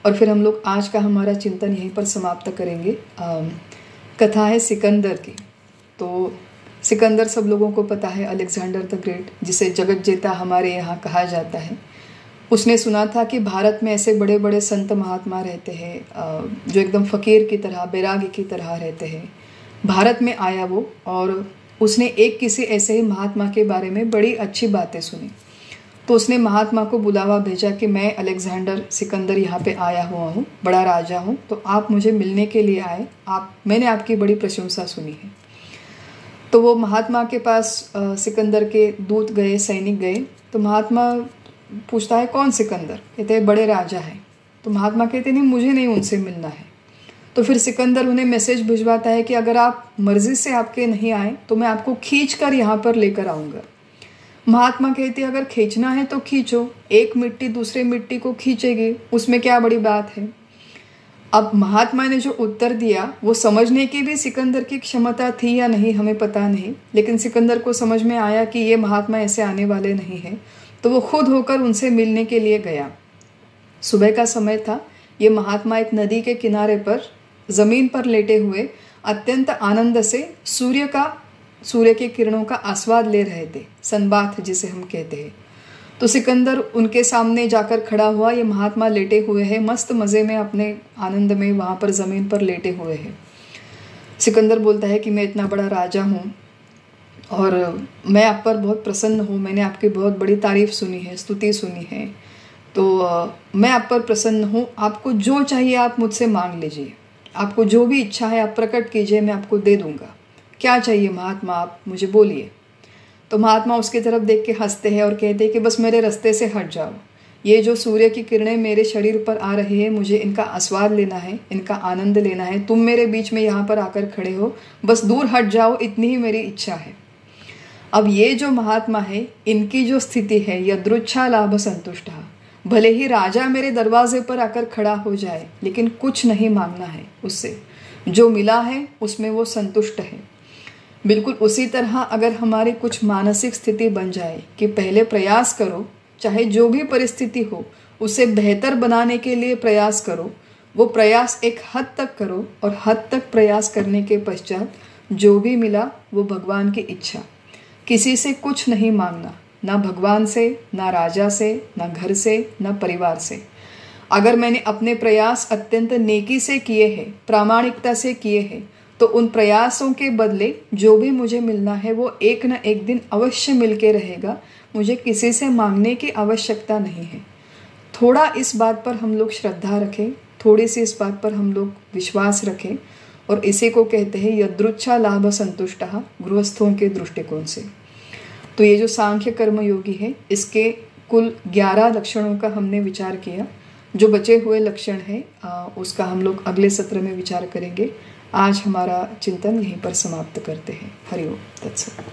और फिर हम लोग आज का हमारा चिंतन यहीं पर समाप्त करेंगे। कथा है सिकंदर की। तो सिकंदर सब लोगों को पता है, अलेक्जेंडर द ग्रेट, जिसे जगत जेता हमारे यहाँ कहा जाता है। उसने सुना था कि भारत में ऐसे बड़े बड़े संत महात्मा रहते हैं जो एकदम फ़कीर की तरह, बैरागी की तरह रहते हैं। भारत में आया वो और उसने एक किसी ऐसे ही महात्मा के बारे में बड़ी अच्छी बातें सुनी। तो उसने महात्मा को बुलावा भेजा कि मैं अलेक्जेंडर सिकंदर यहाँ पे आया हुआ हूँ, बड़ा राजा हूँ, तो आप मुझे मिलने के लिए आए, मैंने आपकी बड़ी प्रशंसा सुनी है। तो वो महात्मा के पास सिकंदर के दूत गए, सैनिक गए। तो महात्मा पूछता है कौन सिकंदर, कहते हैं बड़े राजा हैं। तो महात्मा कहते नहीं, मुझे नहीं उनसे मिलना है। तो फिर सिकंदर उन्हें मैसेज भिजवाता है कि अगर आप मर्जी से आपके नहीं आए तो मैं आपको खींच कर यहाँ पर लेकर आऊँगा। महात्मा कहते अगर खींचना है तो खींचो, एक मिट्टी दूसरे मिट्टी को खींचेगी, उसमें क्या बड़ी बात है। अब महात्मा ने जो उत्तर दिया वो समझने की भी सिकंदर की क्षमता थी या नहीं हमें पता नहीं, लेकिन सिकंदर को समझ में आया कि ये महात्मा ऐसे आने वाले नहीं हैं। तो वो खुद होकर उनसे मिलने के लिए गया। सुबह का समय था। ये महात्मा एक नदी के किनारे पर ज़मीन पर लेटे हुए अत्यंत आनंद से सूर्य के किरणों का आस्वाद ले रहे थे, सनबाथ जिसे हम कहते हैं। तो सिकंदर उनके सामने जाकर खड़ा हुआ। ये महात्मा लेटे हुए हैं, मस्त मज़े में, अपने आनंद में वहाँ पर ज़मीन पर लेटे हुए हैं। सिकंदर बोलता है कि मैं इतना बड़ा राजा हूँ और मैं आप पर बहुत प्रसन्न हूँ, मैंने आपकी बहुत बड़ी तारीफ़ सुनी है, स्तुति सुनी है, तो मैं आप पर प्रसन्न हूँ। आपको जो चाहिए आप मुझसे मांग लीजिए, आपको जो भी इच्छा है आप प्रकट कीजिए, मैं आपको दे दूँगा। क्या चाहिए महात्मा, आप मुझे बोलिए। तो महात्मा उसकी तरफ देख के हंसते हैं और कहते हैं कि बस मेरे रास्ते से हट जाओ। ये जो सूर्य की किरणें मेरे शरीर पर आ रही है, मुझे इनका आस्वाद लेना है, इनका आनंद लेना है। तुम मेरे बीच में यहाँ पर आकर खड़े हो, बस दूर हट जाओ, इतनी ही मेरी इच्छा है। अब ये जो महात्मा है, इनकी जो स्थिति है यदृच्छा लाभ संतुष्ट, भले ही राजा मेरे दरवाजे पर आकर खड़ा हो जाए लेकिन कुछ नहीं मांगना है उससे, जो मिला है उसमें वो संतुष्ट है। बिल्कुल उसी तरह अगर हमारी कुछ मानसिक स्थिति बन जाए कि पहले प्रयास करो, चाहे जो भी परिस्थिति हो उसे बेहतर बनाने के लिए प्रयास करो, वो प्रयास एक हद तक करो और हद तक प्रयास करने के पश्चात जो भी मिला वो भगवान की इच्छा। किसी से कुछ नहीं मांगना, ना भगवान से, ना राजा से, ना घर से, ना परिवार से। अगर मैंने अपने प्रयास अत्यंत नेकी से किए हैं, प्रामाणिकता से किए हैं, तो उन प्रयासों के बदले जो भी मुझे मिलना है वो एक न एक दिन अवश्य मिल के रहेगा। मुझे किसी से मांगने की आवश्यकता नहीं है। थोड़ा इस बात पर हम लोग श्रद्धा रखें, थोड़ी सी इस बात पर हम लोग विश्वास रखें, और इसी को कहते हैं यदृच्छा लाभ संतुष्ट गृहस्थों के दृष्टिकोण से। तो ये जो सांख्य कर्म योगी है, इसके कुल 11 लक्षणों का हमने विचार किया। जो बचे हुए लक्षण है उसका हम लोग अगले सत्र में विचार करेंगे। आज हमारा चिंतन यहीं पर समाप्त करते हैं। हरि ओम तत्सत।